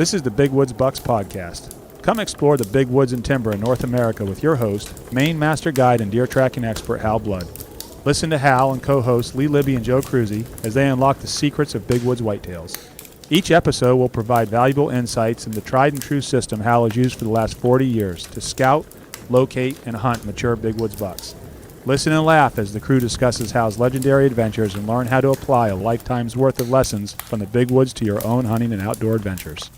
This is the Big Woods Bucks Podcast. Come explore the big woods and timber in North America with your host, Maine Master Guide and deer tracking expert Hal Blood. Listen to Hal and co-hosts Lee Libby and Joe Cruzy as they unlock the secrets of big woods whitetails. Each episode will provide valuable insights into the tried and true system Hal has used for the last 40 years to scout, locate, and hunt mature big woods bucks. Listen and laugh as the crew discusses Hal's legendary adventures and learn how to apply a lifetime's worth of lessons from the big woods to your own hunting and outdoor adventures.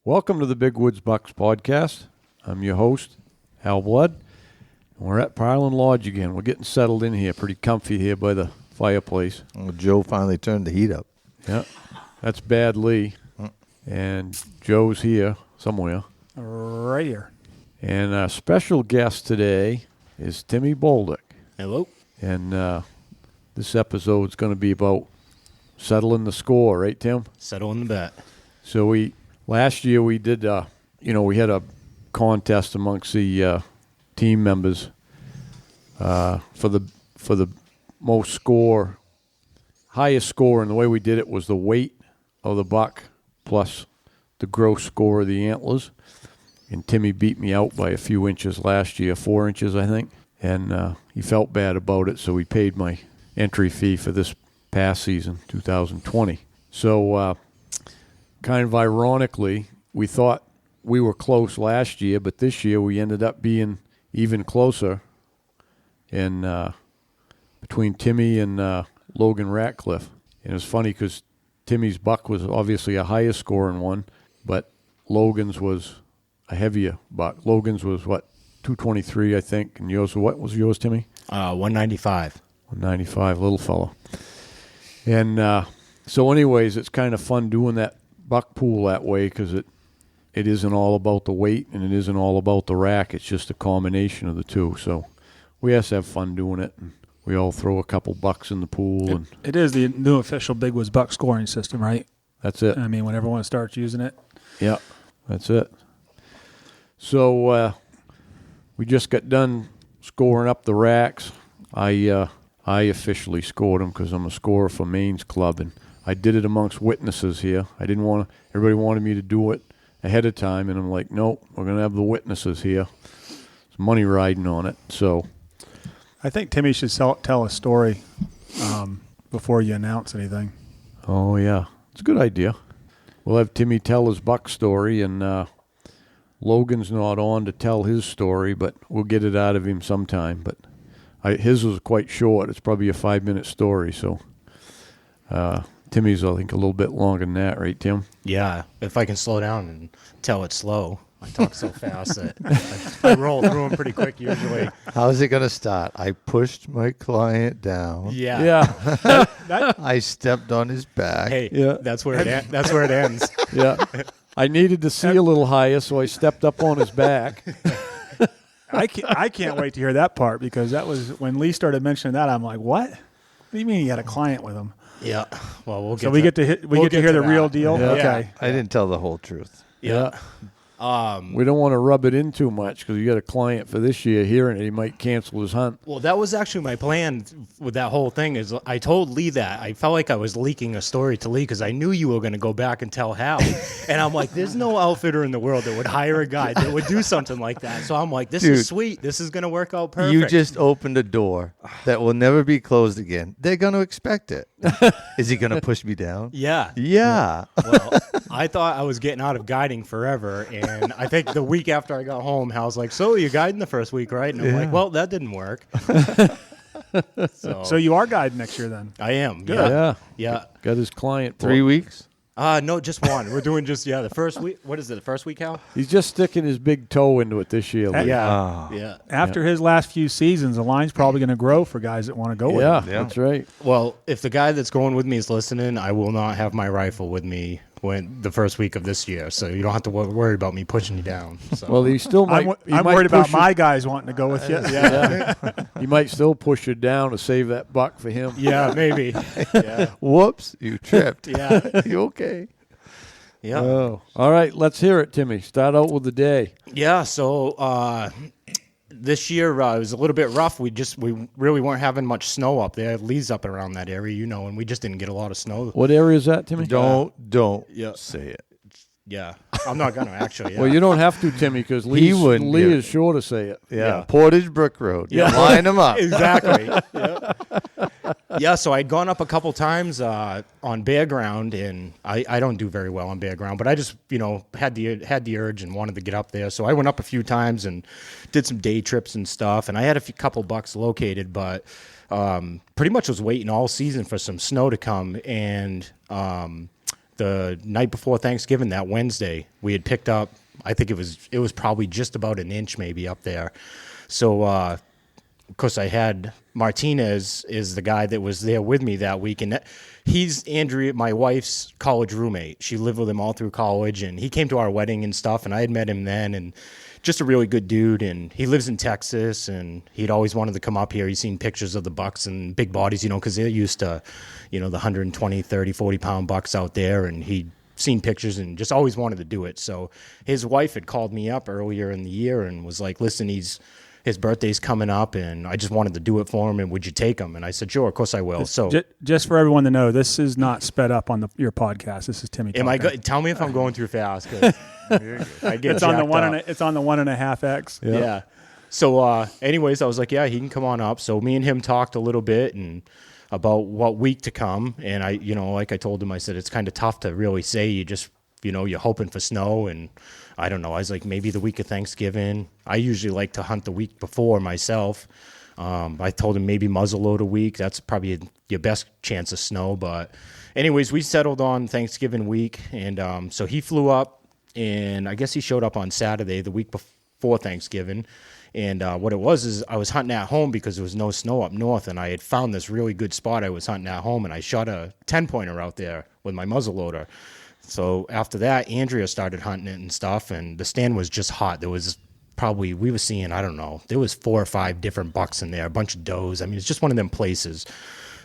Welcome to the Big Woods Bucks Podcast. I'm your host, Hal Blood. We're at Parlin Lodge again. We're getting settled in here, pretty comfy here by the fireplace. Well, Joe finally turned the heat up. Yeah, that's Bad Lee. And Joe's here somewhere. Right here. And our special guest today is Timmy Bolduc. Hello. And this episode is going to be about settling the score, right, Tim? Settling the bet. So last year we did, we had a contest amongst the team members for the most score, highest score, and the way we did it was the weight of the buck plus the gross score of the antlers. And Timmy beat me out by a few inches last year, 4 inches, I think. And he felt bad about it, so he paid my entry fee for this past season, 2020. So kind of ironically, we thought we were close last year, but this year we ended up being even closer. And between Timmy and Logan Ratcliffe. And it was funny because Timmy's buck was obviously a higher scoring one, but Logan's was a heavier buck. Logan's was, 223, I think. And yours, what was yours, Timmy? 195. 195, little fella. And so anyways, it's kind of fun doing that buck pool that way because it isn't all about the weight and it isn't all about the rack. It's just a combination of the two. So we have to have fun doing it. And we all throw a couple bucks in the pool. It is the new official Big Woods Buck scoring system, right? That's it. I mean, when everyone starts using it. Yeah, that's it. So we just got done scoring up the racks. I officially scored them because I'm a scorer for Maine's club, and I did it amongst witnesses here. I didn't want to. Everybody wanted me to do it ahead of time, and I'm like, nope, we're going to have the witnesses here. There's money riding on it. So I think Timmy should tell a story before you announce anything. Oh, yeah. It's a good idea. We'll have Timmy tell his buck story, and Logan's not on to tell his story, but we'll get it out of him sometime. But his was quite short. It's probably a 5-minute story, so Timmy's, I think, a little bit longer than that, right, Tim? Yeah, if I can slow down and tell it slow. I talk so fast that I roll through them pretty quick usually. How's it going to start? I pushed my client down. Yeah. I stepped on his back. Hey, Yeah. that's where it ends. Yeah. I needed to see a little higher, so I stepped up on his back. I can't wait to hear that part because that was when Lee started mentioning that. I'm like, what? What do you mean you had a client with him? Yeah. Well, we'll get. So we get to hear the real deal. Yeah. Okay. I didn't tell the whole truth. Yeah. We don't want to rub it in too much because you got a client for this year hearing it. He might cancel his hunt. Well, that was actually my plan with that whole thing. Is I told Lee that I felt like I was leaking a story to Lee because I knew you were going to go back and tell Hal, and I'm like, there's no outfitter in the world that would hire a guy that would do something like that. So I'm like, this is sweet. This is going to work out perfect. You just opened a door that will never be closed again. They're going to expect it. Is he going to push me down? Yeah. Yeah. Well, I thought I was getting out of guiding forever, and I think the week after I got home, Hal's like, so you're guiding the first week, right? And I'm like, well, that didn't work. So you are guiding next year then? I am. Good. Yeah. Got his client. 3 weeks? No, just one. We're doing the first week. What is it, the first week, Hal? He's just sticking his big toe into it this year. Lee. Yeah. Oh. Yeah. After his last few seasons, the line's probably going to grow for guys that want to go with him. Yeah, that's right. Well, if the guy that's going with me is listening, I will not have my rifle with me when the first week of this year, so you don't have to worry about me pushing you down. So. Well, he still might. I'm worried about my guys wanting to go with you. Yeah. He might still push you down to save that buck for him. Yeah, maybe. Yeah. Whoops, you tripped. Yeah. You okay? Yeah. Oh. All right, let's hear it, Timmy. Start out with the day. Yeah, so this year it was a little bit rough. We really weren't having much snow up there. Lee's up around that area, and we just didn't get a lot of snow. What area is that, Timmy? Don't Yeah. say it. Yeah, I'm not gonna actually. Yeah. Well, you don't have to, Timmy, because Lee wouldn't give is sure to say it. Yeah. Yeah. Portage Brook Road. Yeah. Line them up. Exactly. Yeah, so I'd gone up a couple times on bare ground, and I don't do very well on bare ground, but I just had the urge and wanted to get up there. So I went up a few times and did some day trips and stuff, and I had couple bucks located, but pretty much was waiting all season for some snow to come. And the night before Thanksgiving, that Wednesday, we had picked up, I think it was probably just about an inch maybe up there. So of course, I had Martinez is the guy that was there with me that week, and he's Andrea, my wife's college roommate. She lived with him all through college, and he came to our wedding and stuff, and I had met him then, and just a really good dude. And he lives in Texas, and he'd always wanted to come up here. He's seen pictures of the bucks and big bodies, because they're used to, the 120, 30, 40-pound bucks out there, and he'd seen pictures and just always wanted to do it. So his wife had called me up earlier in the year and was like, listen, his birthday's coming up, and I just wanted to do it for him, and would you take him? And I said, sure, of course I will. So just for everyone to know, this is not sped up on your podcast. This is Timmy talking. Tell me if I'm going too fast, 'cause I get It's on the jacked up. it's on the 1.5x. Yeah. So anyways, I was like, yeah, he can come on up. So me and him talked a little bit and about what week to come. And I, like I told him, I said, it's kind of tough to really say. You just, you're hoping for snow, and I don't know. I was like, maybe the week of Thanksgiving. I usually like to hunt the week before myself. I told him maybe muzzleloader week. That's probably your best chance of snow. But anyways, we settled on Thanksgiving week. And so he flew up, and I guess he showed up on Saturday, the week before Thanksgiving. And what it was is I was hunting at home because there was no snow up north, and I had found this really good spot I was hunting at home, and I shot a 10-pointer out there with my muzzleloader. So after that, Andrea started hunting it and stuff, and the stand was just hot. There was probably, we were seeing, I don't know, there was 4 or 5 different bucks in there, a bunch of does. I mean, it's just one of them places.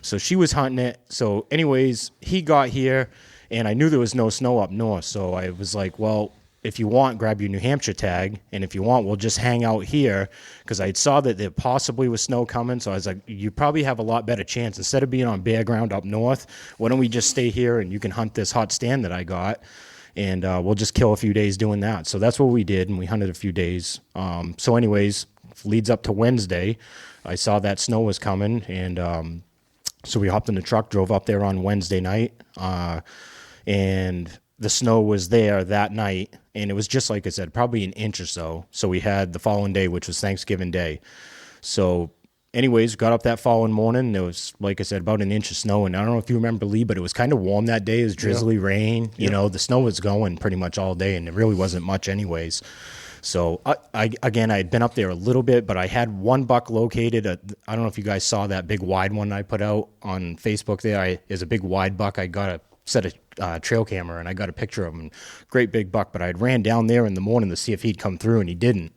So she was hunting it. So anyways, he got here, and I knew there was no snow up north. So I was like, well, if you want, grab your New Hampshire tag, and if you want, we'll just hang out here, because I saw that there possibly was snow coming. So I was like, you probably have a lot better chance. Instead of being on bare ground up north, why don't we just stay here, and you can hunt this hot stand that I got, and we'll just kill a few days doing that. So that's what we did, and we hunted a few days. So anyways, leads up to Wednesday, I saw that snow was coming, and so we hopped in the truck, drove up there on Wednesday night, and the snow was there that night, and it was just like I said, probably an inch or so. So we had the following day, which was Thanksgiving Day. So anyways, got up that following morning. There was, like I said, about an inch of snow, and I don't know if you remember, Lee, but it was kind of warm that day. It was drizzly rain. The snow was going pretty much all day, and it really wasn't much anyways. So I had been up there a little bit, but I had one buck located. I don't know if you guys saw that big wide one I put out on Facebook there. Is a big wide buck. I got a set of trail camera, and I got a picture of him. Great big buck, but I had ran down there in the morning to see if he'd come through, and he didn't.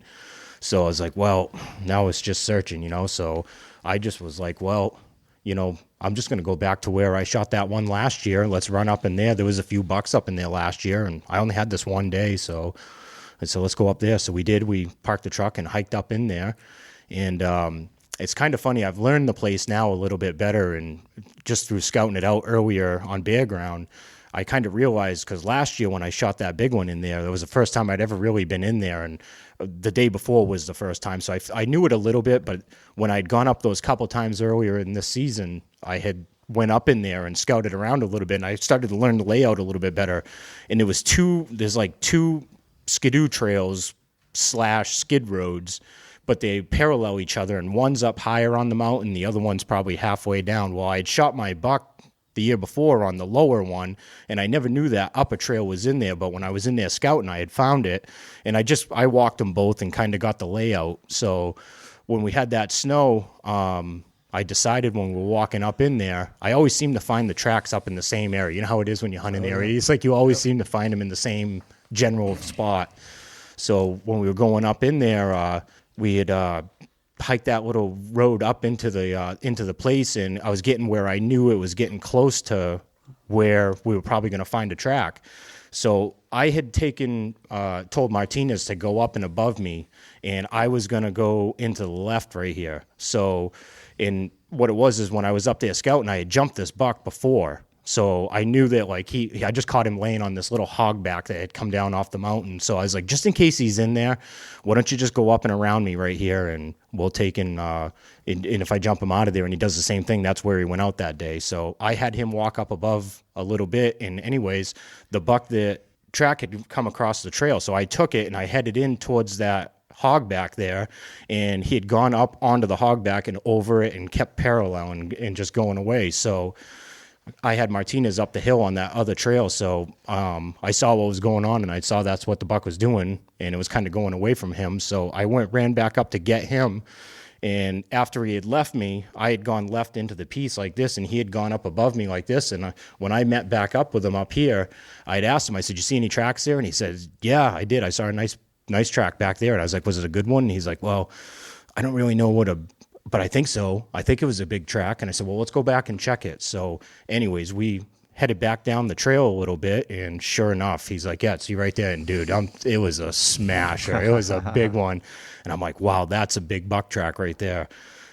So I was like, well, now it's just searching, So I just was like, well, I'm just going to go back to where I shot that one last year. Let's run up in there. There was a few bucks up in there last year, and I only had this one day, so let's go up there. So we did. We parked the truck and hiked up in there, and it's kind of funny. I've learned the place now a little bit better, and just through scouting it out earlier on bare ground, I kind of realized, because last year when I shot that big one in there, that was the first time I'd ever really been in there, and the day before was the first time. So I knew it a little bit, but when I'd gone up those couple times earlier in this season, I had went up in there and scouted around a little bit, and I started to learn the layout a little bit better. And it was there's like 2 skidoo trails / skid roads, but they parallel each other, and one's up higher on the mountain, the other one's probably halfway down. Well, I'd shot my buck the year before on the lower one, and I never knew that upper trail was in there, but when I was in there scouting, I had found it, and I walked them both and kind of got the layout. So when we had that snow, I decided when we were walking up in there, I always seem to find the tracks up in the same area. You know how it is when you hunt an area? It's like you always seem to find them in the same general spot. So when we were going up in there, we had hiked that little road up into the place, and I was getting where I knew it was getting close to where we were probably going to find a track. So I had told Martinez to go up and above me, and I was going to go into the left right here. So, and what it was is when I was up there scouting, I had jumped this buck before. So I knew that like I just caught him laying on this little hog back that had come down off the mountain. So I was like, just in case he's in there, why don't you just go up and around me right here, and we'll take and if I jump him out of there and he does the same thing, that's where he went out that day. So I had him walk up above a little bit, and anyways, the buck that track had come across the trail. So I took it and I headed in towards that hog back there, and he had gone up onto the hog back and over it and kept parallel and just going away. So I had Martinez up the hill on that other trail, so I saw what was going on, and I saw that's what the buck was doing, and it was kind of going away from him. So I ran back up to get him, and after he had left me, I had gone left into the piece like this, and he had gone up above me like this. And when I met back up with him up here, I'd asked him, I said, "You see any tracks there?" And he said, "Yeah, I did. I saw a nice track back there." And I was like, "Was it a good one?" And he's like, "Well, I don't really know but I think so. I think it was a big track." And I said, "Well, let's go back and check it." So anyways, we headed back down the trail a little bit, and sure enough, he's like, "Yeah, see right there." And dude, it was a smasher. It was a big one. And I'm like, "Wow, that's a big buck track right there."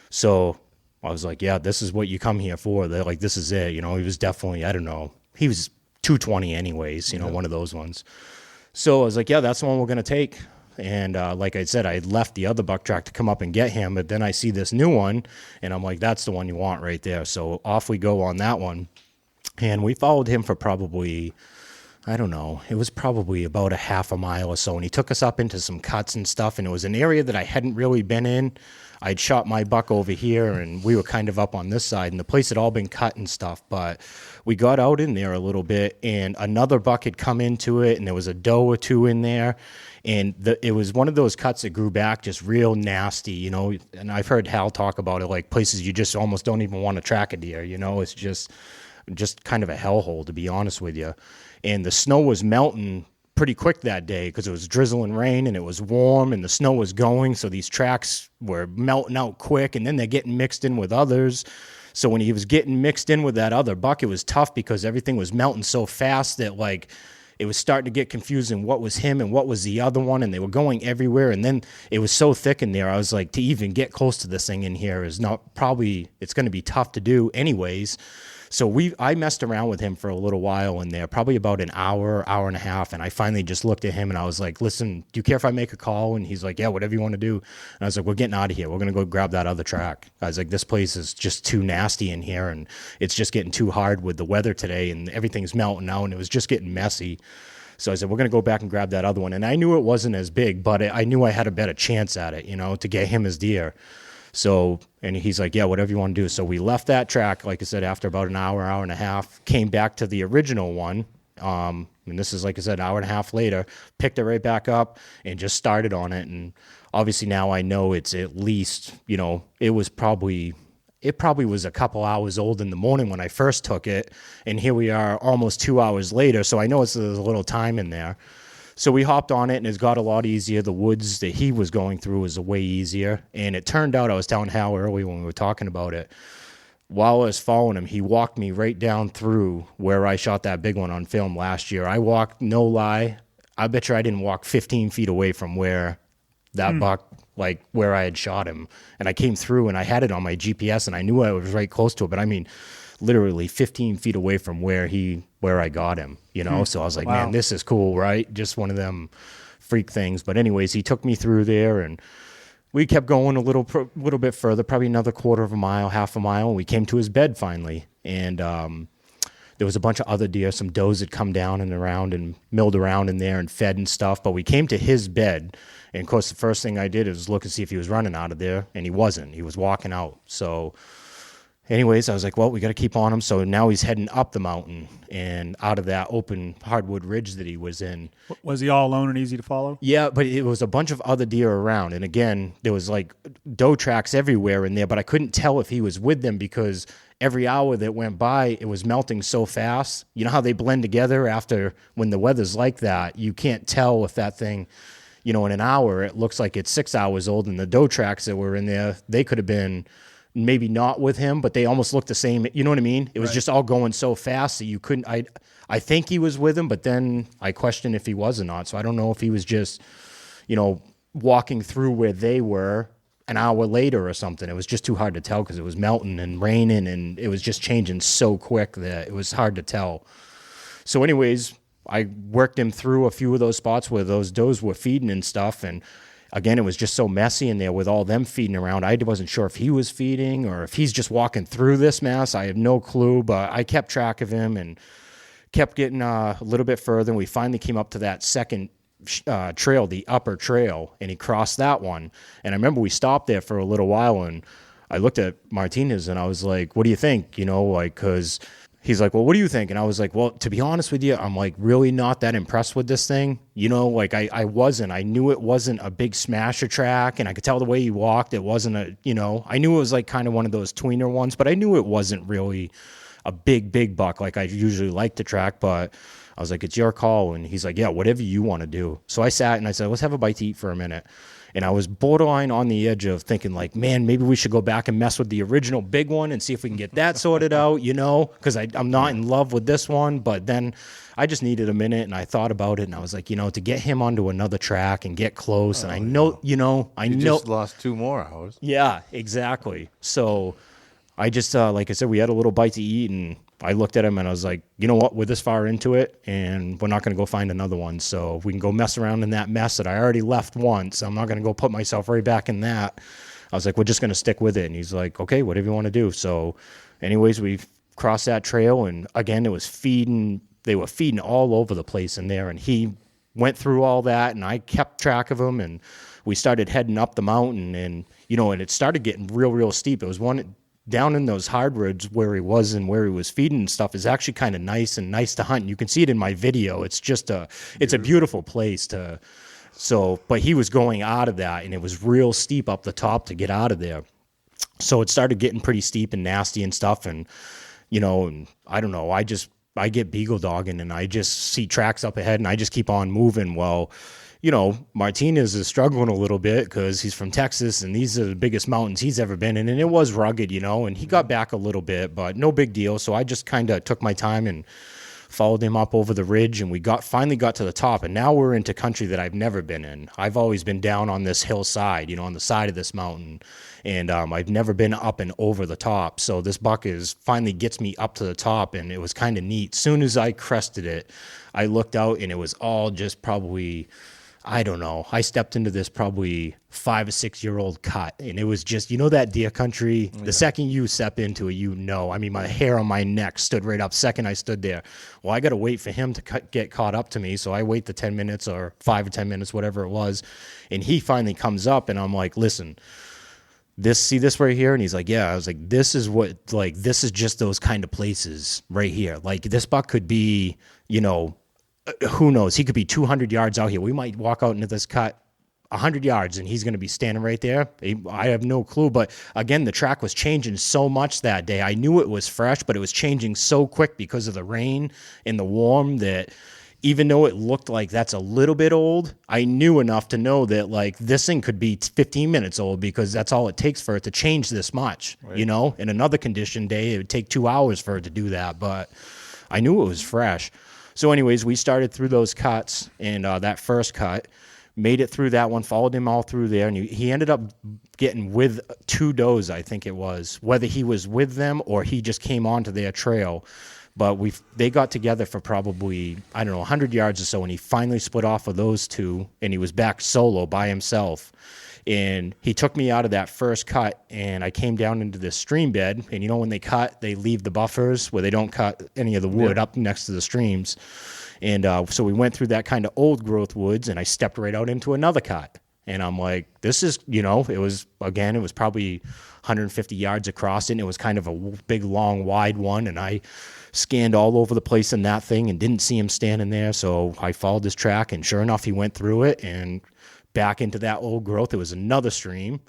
So I was like, "Yeah, this is what you come here for." They're like, "This is it." He was definitely, I don't know, he was 220 anyways, one of those ones. So I was like, "Yeah, that's the one we're going to take." And like I said, I had left the other buck track to come up and get him, but then I see this new one, and I'm like, that's the one you want right there. So off we go on that one. And we followed him for probably, I don't know, it was probably about a half a mile or so. And he took us up into some cuts and stuff, and it was an area that I hadn't really been in. I'd shot my buck over here, and we were kind of up on this side, and the place had all been cut and stuff. But we got out in there a little bit, and another buck had come into it, and there was a doe or two in there. And it was one of those cuts that grew back just real nasty, and I've heard Hal talk about it, like places you just almost don't even want to track a deer, it's just kind of a hellhole, to be honest with you. And the snow was melting pretty quick that day because it was drizzling rain and it was warm and the snow was going. So these tracks were melting out quick, and then they're getting mixed in with others. So when he was getting mixed in with that other buck, it was tough because everything was melting so fast that like it was starting to get confusing what was him and what was the other one, and they were going everywhere. And then it was so thick in there, I was like, to even get close to this thing in here is not probably, it's going to be tough to do anyways. So I messed around with him for a little while in there, probably about an hour and a half. And I finally just looked at him and I was like, "Listen, do you care if I make a call?" And he's like, "Yeah, whatever you want to do." And I was like, "We're getting out of here. We're going to go grab that other track." I was like, "This place is just too nasty in here, and it's just getting too hard with the weather today, and everything's melting out, and it was just getting messy." So I said, "We're going to go back and grab that other one." And I knew it wasn't as big, but I knew I had a better chance at it, to get him as deer. So, and he's like, "Yeah, whatever you want to do." So we left that track, like I said, after about an hour and a half, came back to the original one. And this is, like I said, an hour and a half later, picked it right back up and just started on it. And obviously now I know it's at least, it probably was a couple hours old in the morning when I first took it. And here we are almost 2 hours later. So I know there's a little time in there. So we hopped on it, and it's got a lot easier. The woods that he was going through was way easier. And it turned out, I was telling Hal earlier when we were talking about it, while I was following him, he walked me right down through where I shot that big one on film last year. I walked, no lie, I bet you I didn't walk 15 feet away from where that buck, like where I had shot him. And I came through, and I had it on my GPS, and I knew I was right close to it. But I mean, literally 15 feet away from where I got him, So I was like, wow, man, this is cool, right? Just one of them freak things. But anyways, he took me through there, and we kept going a little bit further, probably another quarter of a mile, half a mile, and we came to his bed finally. And there was a bunch of other deer, some does had come down and around and milled around in there and fed and stuff. But we came to his bed, and of course, the first thing I did was look and see if he was running out of there, and he wasn't. He was walking out. So anyways, I was like, well, we got to keep on him. So now he's heading up the mountain and out of that open hardwood ridge that he was in. Was he all alone and easy to follow? Yeah, but it was a bunch of other deer around. And again, there was like doe tracks everywhere in there, but I couldn't tell if he was with them because every hour that went by, it was melting so fast. You know how they blend together after when the weather's like that? You can't tell if that thing, in an hour, it looks like it's 6 hours old. And the doe tracks that were in there, they could have been maybe not with him, but they almost looked the same. You know what I mean? It was just all going so fast that you couldn't. I think he was with him, but then I questioned if he was or not. So I don't know if he was just, walking through where they were an hour later or something. It was just too hard to tell because it was melting and raining, and it was just changing so quick that it was hard to tell. So anyways, I worked him through a few of those spots where those does were feeding and stuff, and again, it was just so messy in there with all them feeding around. I wasn't sure if he was feeding or if he's just walking through this mess. I have no clue, but I kept track of him and kept getting a little bit further, and we finally came up to that second trail, the upper trail, and he crossed that one. And I remember we stopped there for a little while, and I looked at Martinez, and I was like, what do you think? You know, like, because he's like, well, what do you think? And I was like, well, to be honest with you, I'm like really not that impressed with this thing. You know, like I wasn't. I knew it wasn't a big smasher track, and I could tell the way he walked. It wasn't a, you know, I knew it was like kind of one of those tweener ones, but I knew it wasn't really a big buck like I usually like to track. But I was like, it's your call. And he's like, yeah, whatever you want to do. So I sat and I said, let's have a bite to eat for a minute. And I was borderline on the edge of thinking like, man, maybe we should go back and mess with the original big one and see if we can get that sorted out, you know, because I'm not in love with this one. But then I just needed a minute, and I thought about it, and I was like, you know, to get him onto another track and get close. And I know, you know, I You know. just lost 2 more hours. Yeah, exactly. So I just, like I said, we had a little bite to eat, and I looked at him and I was like, you know what, we're this far into it, and we're not going to go find another one. So we can go mess around in that mess that I already left once. I'm not going to go put myself right back in that. I was like, we're just going to stick with it. And he's like, okay, whatever you want to do. So anyways, we crossed that trail, and again, it was feeding. They were feeding all over the place in there, and he went through all that, and I kept track of him, and we started heading up the mountain, and, you know, and it started getting real steep. It was one down in those hardwoods where he was and where he was feeding and stuff is actually kind of nice to hunt. And you can see it in my video. It's just it's a beautiful place to, so, but he was going out of that, and it was real steep up the top to get out of there. So it started getting pretty steep and nasty and stuff. And, you know, and I don't know, I get beagle dogging, and I just see tracks up ahead, and I just keep on moving. Well, you know, Martinez is struggling a little bit because he's from Texas, and these are the biggest mountains he's ever been in, and it was rugged, you know, and he got back a little bit, but no big deal. So I just kind of took my time and followed him up over the ridge, and we finally got to the top, and now we're into country that I've never been in. I've always been down on this hillside, you know, on the side of this mountain, and I've never been up and over the top. So this buck finally gets me up to the top, and it was kind of neat. Soon as I crested it, I looked out, and it was all just probably, I don't know, I stepped into this probably 5 or 6 year old cut, and it was just, you know, that deer country, the second you step into it, you know, I mean, my hair on my neck stood right up second I stood there. Well, I got to wait for him to get caught up to me. So I wait the 10 minutes or 5 or 10 minutes, whatever it was. And he finally comes up, and I'm like, listen, see this right here? And he's like, yeah. I was like, this is just those kind of places right here. Like, this buck could be, you know, who knows? He could be 200 yards out here. We might walk out into this cut 100 yards, and he's going to be standing right there. I have no clue. But again, the track was changing so much that day. I knew it was fresh, but it was changing so quick because of the rain and the warm that even though it looked like that's a little bit old, I knew enough to know that like this thing could be 15 minutes old, because that's all it takes for it to change this much. Right. You know, in another condition day, it would take 2 hours for it to do that. But I knew it was fresh. So anyways, we started through those cuts, and that first cut, made it through that one, followed him all through there, and he ended up getting with 2 does, I think it was, whether he was with them or he just came onto their trail. But they got together for probably, I don't know, 100 yards or so, and he finally split off of those 2, and he was back solo by himself. And he took me out of that first cut, and I came down into this stream bed. And you know, when they cut, they leave the buffers where they don't cut any of the wood up next to the streams. And so we went through that kind of old growth woods, and I stepped right out into another cut. And I'm like, this is, you know, it was probably 150 yards across it, and it was kind of a big, long, wide one. And I scanned all over the place in that thing and didn't see him standing there. So I followed his track, and sure enough, he went through it and back into that old growth. It was another stream,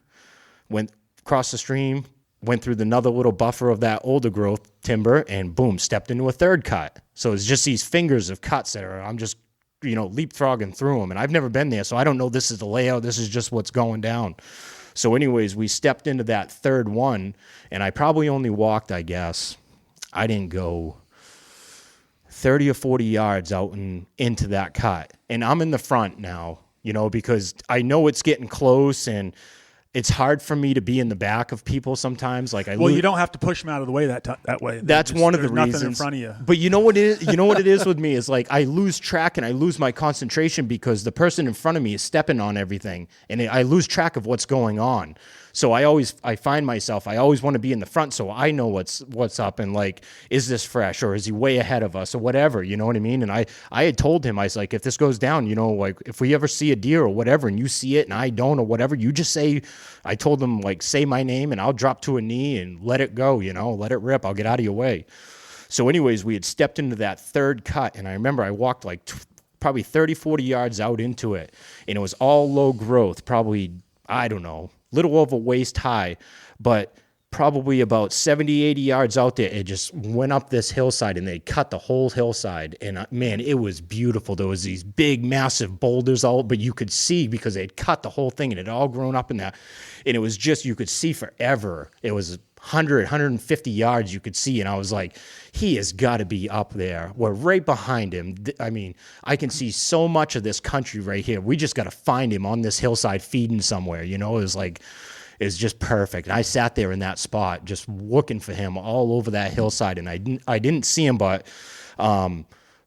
went across the stream, went through another little buffer of that older growth timber, and boom, stepped into a third cut. So it's just these fingers of cuts that I'm just, you know, leapfrogging through them. And I've never been there, so I don't know this is the layout. This is just what's going down. So anyways, we stepped into that third one, and I probably only walked, I guess, I didn't go 30 or 40 yards out and into that cut. And I'm in the front now, you know, because I know it's getting close, and it's hard for me to be in the back of people sometimes. Like you don't have to push them out of the way that way. That's one of the there's reasons. Nothing in front of you. But you know what it is? You know what it is with me is like I lose track and I lose my concentration because the person in front of me is stepping on everything, and I lose track of what's going on. So I find myself, I always want to be in the front so I know what's up and like, is this fresh or is he way ahead of us or whatever, you know what I mean? And I had told him, I was like, if this goes down, you know, like if we ever see a deer or whatever and you see it and I don't or whatever, you just say, I told him like, say my name and I'll drop to a knee and let it go, you know, let it rip. I'll get out of your way. So anyways, we had stepped into that third cut and I remember I walked like probably 30, 40 yards out into it and it was all low growth, probably, I don't know, little over waist high, but probably about 70, 80 yards out there, it just went up this hillside and they cut the whole hillside. And man, it was beautiful. There was these big, massive boulders all, but you could see because they'd cut the whole thing and it had all grown up in that. And it was just, you could see forever. It was 100, 150 yards you could see. And I was like, he has got to be up there. We're right behind him. I mean, I can see so much of this country right here. We just got to find him on this hillside feeding somewhere. You know, it was like, it's just perfect. And I sat there in that spot just looking for him all over that hillside. And I didn't see him, but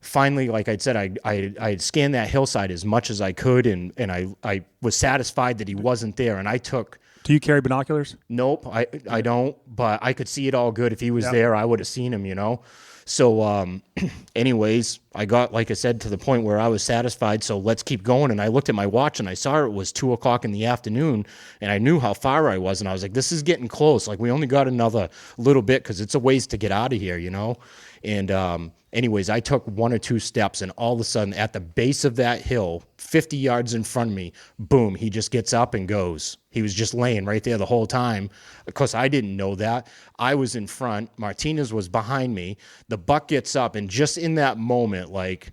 finally, like I said, I had scanned that hillside as much as I could. And I was satisfied that he wasn't there. And I took... Do you carry binoculars? Nope, I don't, but I could see it all good. If he was there, I would have seen him, you know? So anyways, I got, like I said, to the point where I was satisfied, so let's keep going. And I looked at my watch, and I saw it was 2 o'clock in the afternoon, and I knew how far I was, and I was like, this is getting close. Like, we only got another little bit because it's a ways to get out of here, you know? And anyways, I took 1 or 2 steps, and all of a sudden, at the base of that hill, 50 yards in front of me, boom, he just gets up and goes. He was just laying right there the whole time. Of course, I didn't know that. I was in front. Martinez was behind me. The buck gets up, and just in that moment, like,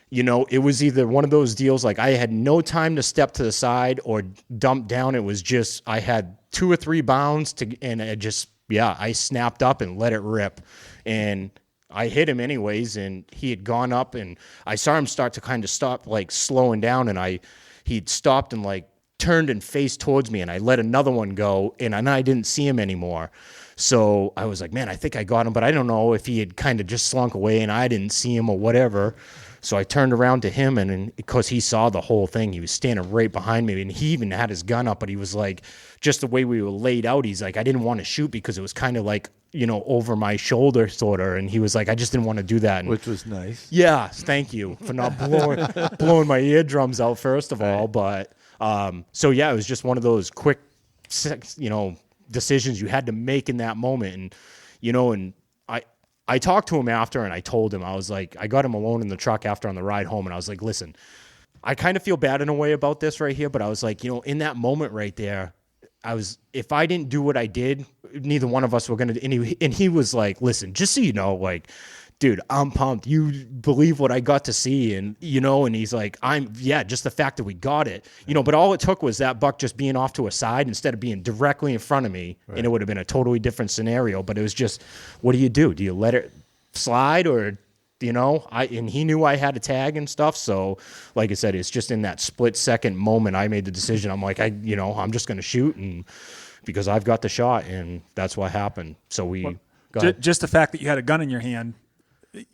you know, it was either one of those deals, like I had no time to step to the side or dump down. It was just, I had 2 or 3 bounds and it just, I snapped up and let it rip. And I hit him anyways, and he had gone up, and I saw him start to kind of stop, like slowing down, and he'd stopped and like turned and faced towards me, and I let another one go, and I didn't see him anymore. So I was like, man, I think I got him, but I don't know if he had kind of just slunk away and I didn't see him or whatever. So I turned around to him, and because he saw the whole thing, he was standing right behind me, and he even had his gun up, but he was like, just the way we were laid out, he's like, I didn't want to shoot because it was kind of like, you know, over my shoulder sort of, and he was like, I just didn't want to do that. And, Which was nice. yeah, thank you for not blowing my eardrums out first of all. But so yeah, it was just one of those quick, you know, decisions you had to make in that moment. And you know, and I talked to him after, and I told him, I was like, I got him alone in the truck after on the ride home, and I was like, listen, I kind of feel bad in a way about this right here, but I was like, you know, in that moment right there, if I didn't do what I did, neither one of us were going to, and he was like, listen, just so you know, like, dude, I'm pumped. You believe what I got to see. And, you know, and he's like, just the fact that we got it, you know, but all it took was that buck just being off to a side instead of being directly in front of me. Right. And it would have been a totally different scenario. But it was just, what do? Do you let it slide or, you know, and he knew I had a tag and stuff. So like I said, it's just in that split second moment, I made the decision. I'm like, I'm just going to shoot, and because I've got the shot, and that's what happened. So just the fact that you had a gun in your hand,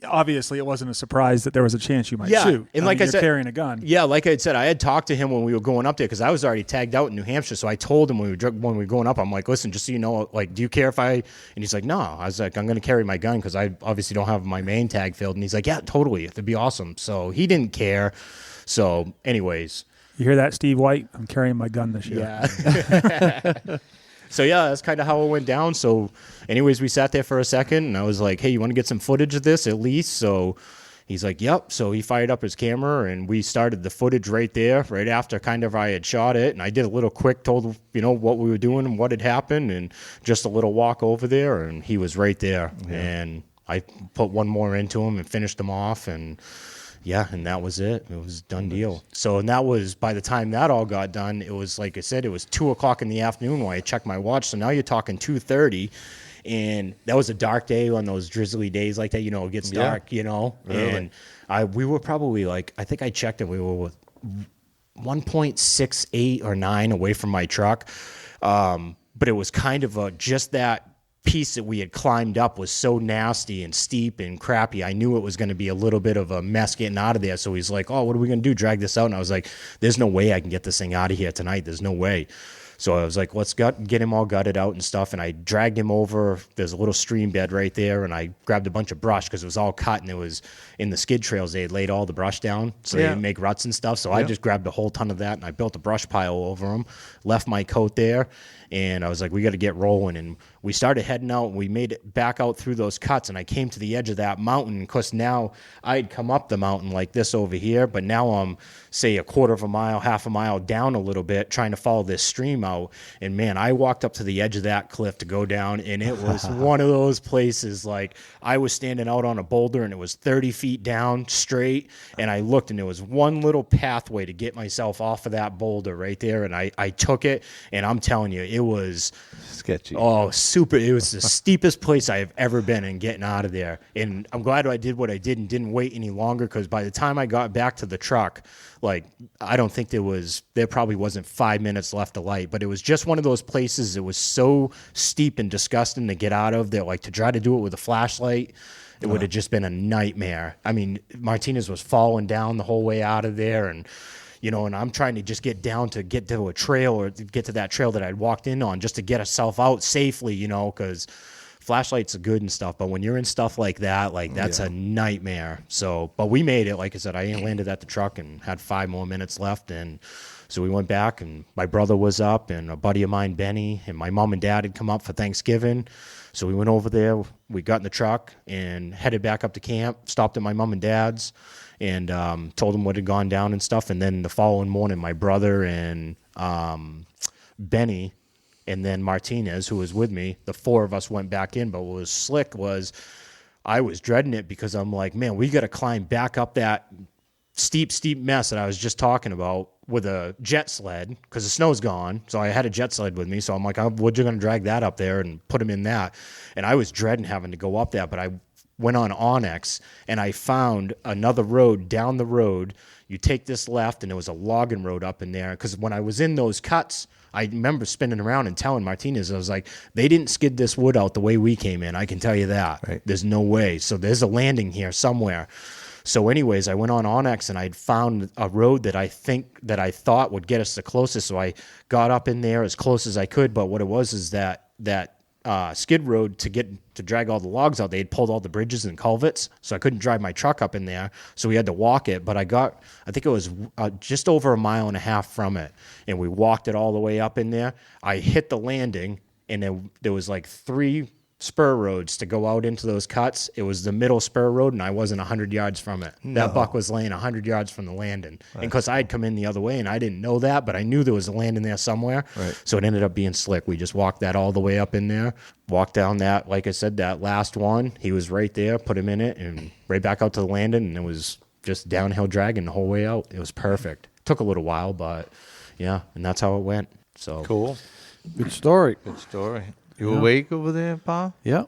obviously it wasn't a surprise that there was a chance you might shoot. And like I said, carrying a gun. Yeah, like I said, I had talked to him when we were going up there because I was already tagged out in New Hampshire. So I told him when we were going up, I'm like, listen, just so you know, like, do you care if I? And he's like, no. I was like, I'm going to carry my gun because I obviously don't have my main tag filled. And he's like, yeah, totally, it'd be awesome. So he didn't care. So, anyways, you hear that, Steve White? I'm carrying my gun this year. Yeah. So, yeah, that's kind of how it went down. So, anyways, we sat there for a second, and I was like, hey, you want to get some footage of this at least? So he's like, yep. So he fired up his camera, and we started the footage right there, right after kind of I had shot it. And I did a little quick, told, you know, what we were doing and what had happened, and just a little walk over there, and he was right there. Yeah. And I put one more into him and finished him off, and yeah, and that was it. It was a done deal. So, and that was, by the time that all got done, it was, like I said, it was 2 o'clock in the afternoon when I checked my watch. So now you're talking 2:30, and that was a dark day on those drizzly days like that. You know, it gets dark, you know. Really? And we were probably like, I think I checked it, we were with 1.68 or 9 away from my truck. But it was kind of just that piece that we had climbed up was so nasty and steep and crappy. I knew it was going to be a little bit of a mess getting out of there. So he's like, oh, what are we going to do? Drag this out? And I was like, there's no way I can get this thing out of here tonight. There's no way. So I was like, let's get him all gutted out and stuff. And I dragged him over. There's a little stream bed right there. And I grabbed a bunch of brush because it was all cut. And it was in the skid trails. They had laid all the brush down so they didn't make ruts and stuff. So I just grabbed a whole ton of that. And I built a brush pile over them, left my coat there. And I was like, we got to get rolling. And we started heading out. And we made it back out through those cuts. And I came to the edge of that mountain. Because now I'd come up the mountain like this over here. But now I'm, say, a quarter of a mile, half a mile down a little bit, trying to follow this stream out. And, man, I walked up to the edge of that cliff to go down. And it was one of those places, like, I was standing out on a boulder. And it was 30 feet down straight. And I looked, and there was one little pathway to get myself off of that boulder right there. And I took it. And I'm telling you, it was sketchy. Oh, super. It was the steepest place I have ever been in getting out of there. And I'm glad I did what I did and didn't wait any longer, because by the time I got back to the truck, like, I don't think there probably wasn't 5 minutes left of light, but it was just one of those places that was so steep and disgusting to get out of that, like, to try to do it with a flashlight, it would have just been a nightmare. I mean, Martinez was falling down the whole way out of there, and and I'm trying to just get to a trail, or to get to that trail that I'd walked in on, just to get us out safely, because flashlights are good and stuff. But when you're in stuff like that, like, that's a nightmare. So, but we made it. Like I said, I landed at the truck and had 5 more minutes left. And so we went back, and my brother was up, and a buddy of mine, Benny, and my mom and dad had come up for Thanksgiving. So we went over there, we got in the truck and headed back up to camp, stopped at my mom and dad's, and told them what had gone down and stuff. And then the following morning, my brother and Benny and then Martinez, who was with me, the four of us went back in. But what was slick was I was dreading it, because I'm like, man, we got to climb back up that steep mess that I was just talking about with a jet sled, because the snow's gone. So I had a jet sled with me. So I'm like, we're just going to drag that up there and put him in that. And I was dreading having to go up that, but I went on Onyx, and I found another road down the road. You take this left, and there was a logging road up in there. Because when I was in those cuts, I remember spinning around and telling Martinez, I was like, they didn't skid this wood out the way we came in. I can tell you that. Right. There's no way. So there's a landing here somewhere. So anyways, I went on Onyx, and I'd found a road that I thought would get us the closest. So I got up in there as close as I could. But what it was is that skid road to drag all the logs out, they had pulled all the bridges and culverts, so I couldn't drive my truck up in there, so we had to walk it. But I think it was just over a mile and a half from it, and we walked it all the way up in there. I hit the landing, and there was like 3 spur roads to go out into those cuts. It was the middle spur road, and I wasn't 100 yards from it. No. That buck was laying 100 yards from the landing. Right. And because I'd come in the other way, and I didn't know that, but I knew there was a landing there somewhere. Right. So it ended up being slick. We just walked that all the way up in there, walked down that, like I said, that last one. He was right there, put him in it, and right back out to the landing, and it was just downhill dragging the whole way out. It was perfect. Took a little while, but yeah, and that's how it went. So cool. Good story. Good story. You awake over there, Pa? Yeah.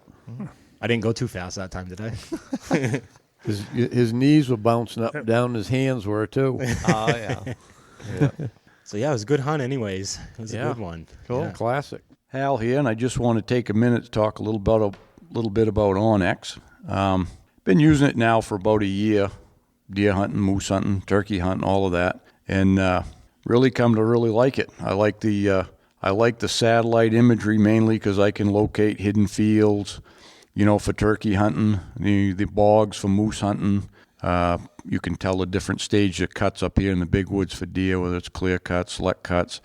I didn't go too fast that time today. His knees were bouncing up and down. His hands were, too. Oh, yeah. So, yeah, it was a good hunt anyways. It was a good one. Cool. Yeah. Classic. Hal here, and I just want to take a minute to talk a little bit about Onyx. Been using it now for about a year. Deer hunting, moose hunting, turkey hunting, all of that. And really come to really like it. I like the satellite imagery mainly because I can locate hidden fields, for turkey hunting, the bogs for moose hunting. You can tell the different stage of cuts up here in the big woods for deer, whether it's clear cuts, select cuts,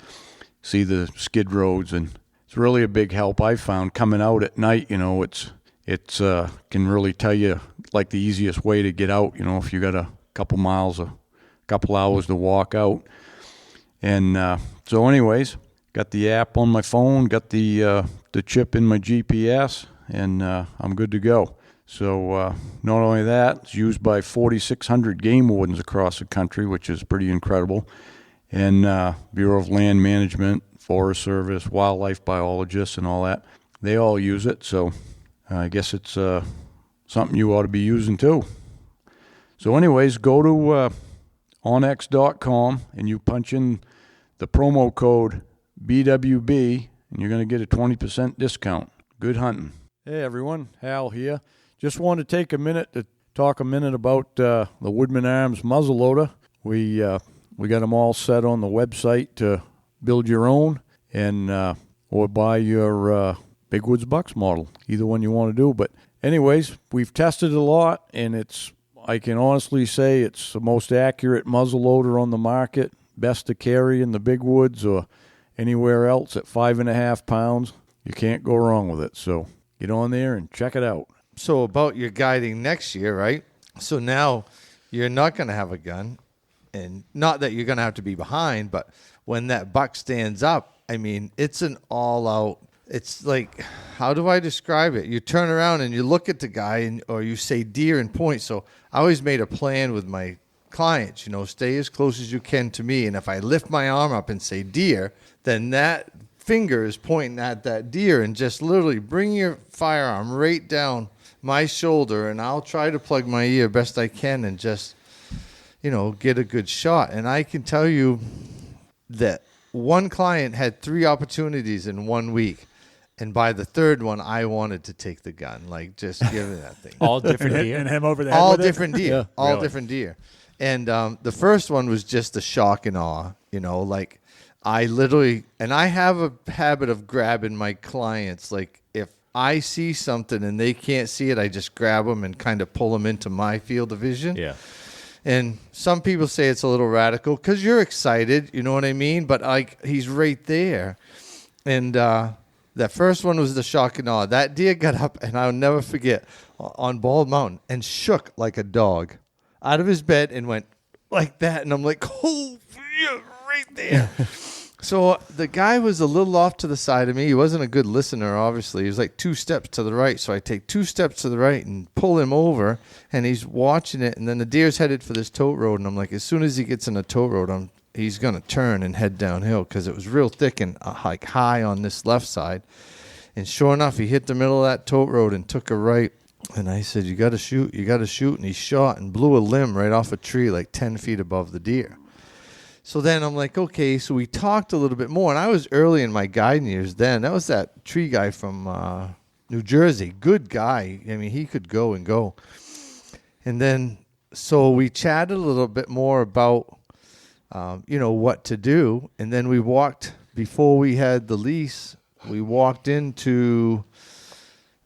see the skid roads, and it's really a big help I found coming out at night. It's can really tell you like the easiest way to get out, if you got a couple miles, a couple hours to walk out. And so anyways, got the app on my phone, got the chip in my GPS, and I'm good to go. So not only that, it's used by 4,600 game wardens across the country, which is pretty incredible, and Bureau of Land Management, Forest Service, wildlife biologists, and all that. They all use it, so I guess it's something you ought to be using too. So anyways, go to onx.com, and you punch in the promo code BWB, and you're going to get a 20% discount. Good hunting. Hey, everyone. Hal here. Just want to take a minute to talk about the Woodman Arms muzzleloader. We got them all set on the website to build your own and or buy your Big Woods Bucks model, either one you want to do. But anyways, we've tested it a lot, and I can honestly say it's the most accurate muzzleloader on the market, best to carry in the Big Woods or anywhere else at 5.5 pounds. You can't go wrong with it. So get on there and check it out. So about your guiding next year, right? So now you're not going to have a gun, and not that you're going to have to be behind, but when that buck stands up, I mean, it's an all-out. It's like, how do I describe it? You turn around and you look at the guy, or you say deer and point. So I always made a plan with my clients, stay as close as you can to me. And if I lift my arm up and say deer, then that finger is pointing at that deer, and just literally bring your firearm right down my shoulder, and I'll try to plug my ear best I can and just, get a good shot. And I can tell you that one client had 3 opportunities in 1 week. And by the third one, I wanted to take the gun, like just give it that thing. All different deer. And him over the head All with it? different deer. Yeah, all really? different deer. And the first one was just the shock and awe, like I literally, and I have a habit of grabbing my clients. Like if I see something and they can't see it, I just grab them and kind of pull them into my field of vision. Yeah. And some people say it's a little radical because you're excited, you know what I mean? But he's right there. And that first one was the shock and awe. That deer got up, and I'll never forget, on Bald Mountain, and shook like a dog out of his bed and went like that. And I'm like, oh, yeah, right there. So the guy was a little off to the side of me. He wasn't a good listener, obviously. He was like 2 steps to the right. So I take 2 steps to the right and pull him over, and he's watching it. And then the deer's headed for this tote road. And I'm like, as soon as he gets in a tote road, he's going to turn and head downhill because it was real thick and like high on this left side. And sure enough, he hit the middle of that tote road and took a right. And I said, you got to shoot. You got to shoot. And he shot and blew a limb right off a tree like 10 feet above the deer. So then I'm like, okay, so we talked a little bit more. And I was early in my guiding years then. That was that tree guy from New Jersey. Good guy. I mean, he could go and go. And then so we chatted a little bit more about, what to do. And then we walked, before we had the lease, we walked into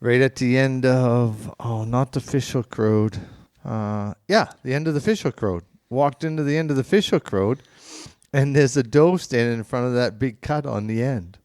right at the end of, not the Fishhook Road. The end of the Fishhook Road. Walked into the end of the Fishhook Road, and there's a doe standing in front of that big cut on the end.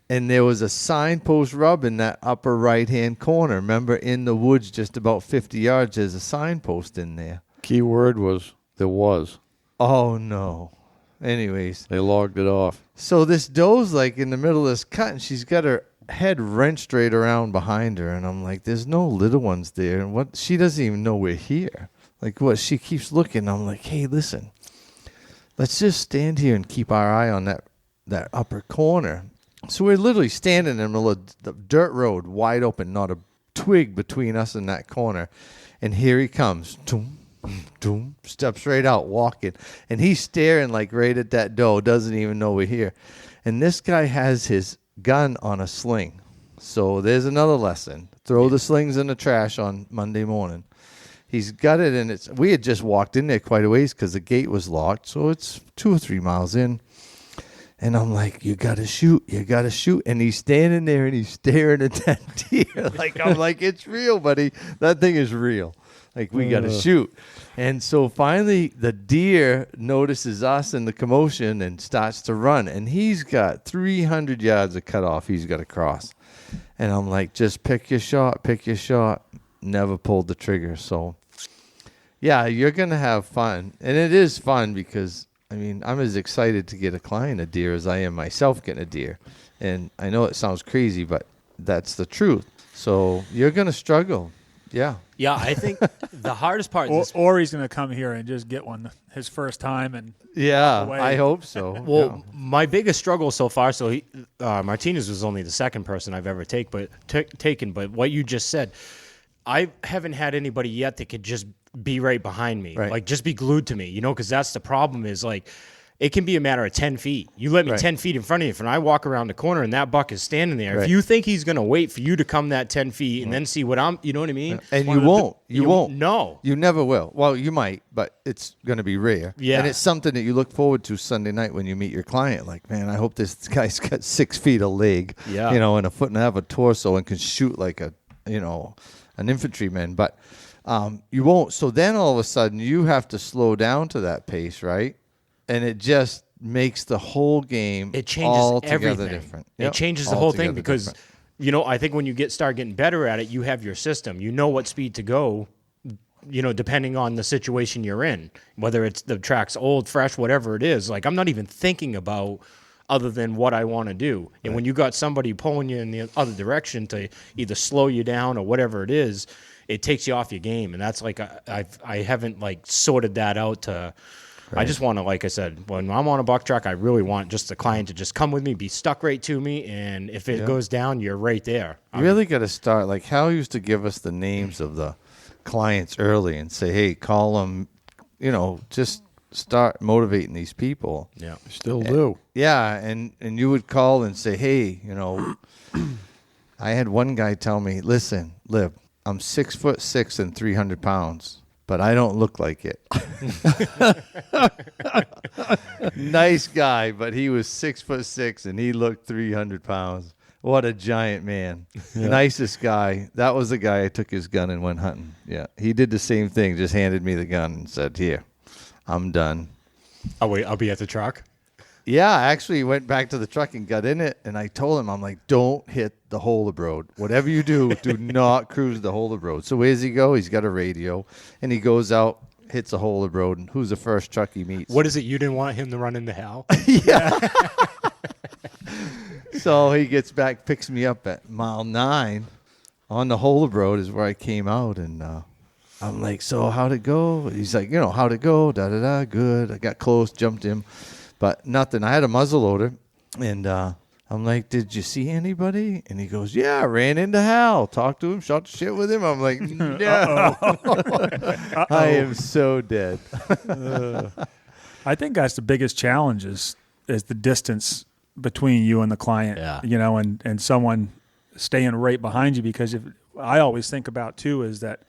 And there was a signpost rub in that upper right-hand corner. Remember, in the woods, just about 50 yards, there's a signpost in there. Key word was there was. Oh, no. Anyways. They logged it off. So this doe's like in the middle of this cut, and she's got her head wrenched right around behind her. And I'm like, there's no little ones there. And what? She doesn't even know we're here. Like what? She keeps looking. I'm like, hey, listen, let's just stand here and keep our eye on that upper corner. So we're literally standing in the middle of the dirt road, wide open, not a twig between us and that corner. And here he comes. Doom, doom, steps right out, walking. And he's staring like right at that doe, doesn't even know we're here. And this guy has his gun on a sling. So there's another lesson. Throw the slings in the trash on Monday morning. He's got it, and we had just walked in there quite a ways because the gate was locked, so it's 2 or 3 miles in. And I'm like, you got to shoot. And he's standing there, and he's staring at that deer. I'm like, it's real, buddy. That thing is real. Like, we got to shoot. And so finally, the deer notices us in the commotion and starts to run. And he's got 300 yards of cutoff he's got to cross. And I'm like, just pick your shot. Never pulled the trigger. So, yeah, you're going to have fun. And it is fun because, I mean, I'm as excited to get a client a deer as I am myself getting a deer. And I know it sounds crazy, but that's the truth. So you're going to struggle. Yeah. Yeah, I think the hardest part is or he's going to come here and just get one his first time. And yeah, away. I hope so. Well, my biggest struggle so far, Martinez was only the second person I've ever taken. But what you just said, I haven't had anybody yet that could just be right behind me, Right. like just be glued to me, because that's the problem is like it can be a matter of 10 feet. You let me 10 feet in front of you, and I walk around the corner, and that buck is standing there. If you think he's going to wait for you to come that 10 feet and then see what you know what I mean? And you won't. You won't. No. You never will. Well, you might, but it's going to be rare. Yeah. And it's something that you look forward to Sunday night when you meet your client. Like, man, I hope this guy's got 6 feet of leg, and a foot and a half of torso and can shoot like an infantryman. But you won't. So then all of a sudden you have to slow down to that pace, right? And it just makes the whole game altogether different. It changes the whole thing because, I think when you start getting better at it, you have your system. You know what speed to go, depending on the situation you're in, whether it's the track's old, fresh, whatever it is. Like, I'm not even thinking about other than what I want to do. And when you got somebody pulling you in the other direction to either slow you down or whatever it is, it takes you off your game. And that's like, I haven't like sorted that out to... Right. I just want to, like I said, when I'm on a buck track, I really want just the client to just come with me, be stuck right to me, and if it goes down, you're right there. You really got to start, like Hal used to give us the names of the clients early and say, hey, call them, just start motivating these people. Yeah, still do. Yeah, and you would call and say, hey, I had one guy tell me, listen, Lib, I'm 6'6" and 300 pounds. But I don't look like it. Nice guy, but he was 6'6" and he looked 300 pounds. What a giant man. Yeah. Nicest guy. That was the guy I took his gun and went hunting. Yeah. He did the same thing, just handed me the gun and said, here, I'm done. Oh, wait, I'll be at the truck? Yeah, I actually went back to the truck and got in it, and I told him, I'm like, don't hit the Holub Road. Whatever you do, do not cruise the Holub Road. So where does he go? He's got a radio, and he goes out, hits the Holub Road, and who's the first truck he meets? What is it? You didn't want him to run into Hal? Yeah. So he gets back, picks me up at mile 9 on the Holub Road is where I came out, and I'm like, so how'd it go? He's like, how'd it go? Da-da-da, good. I got close, jumped him. But nothing. I had a muzzle loader, and I'm like, did you see anybody? And he goes, yeah, I ran into Hal. Talked to him, shot the shit with him. I'm like, no. I am so dead. I think that's the biggest challenge is the distance between you and the client, and someone staying right behind you. Because I always think about, too, is that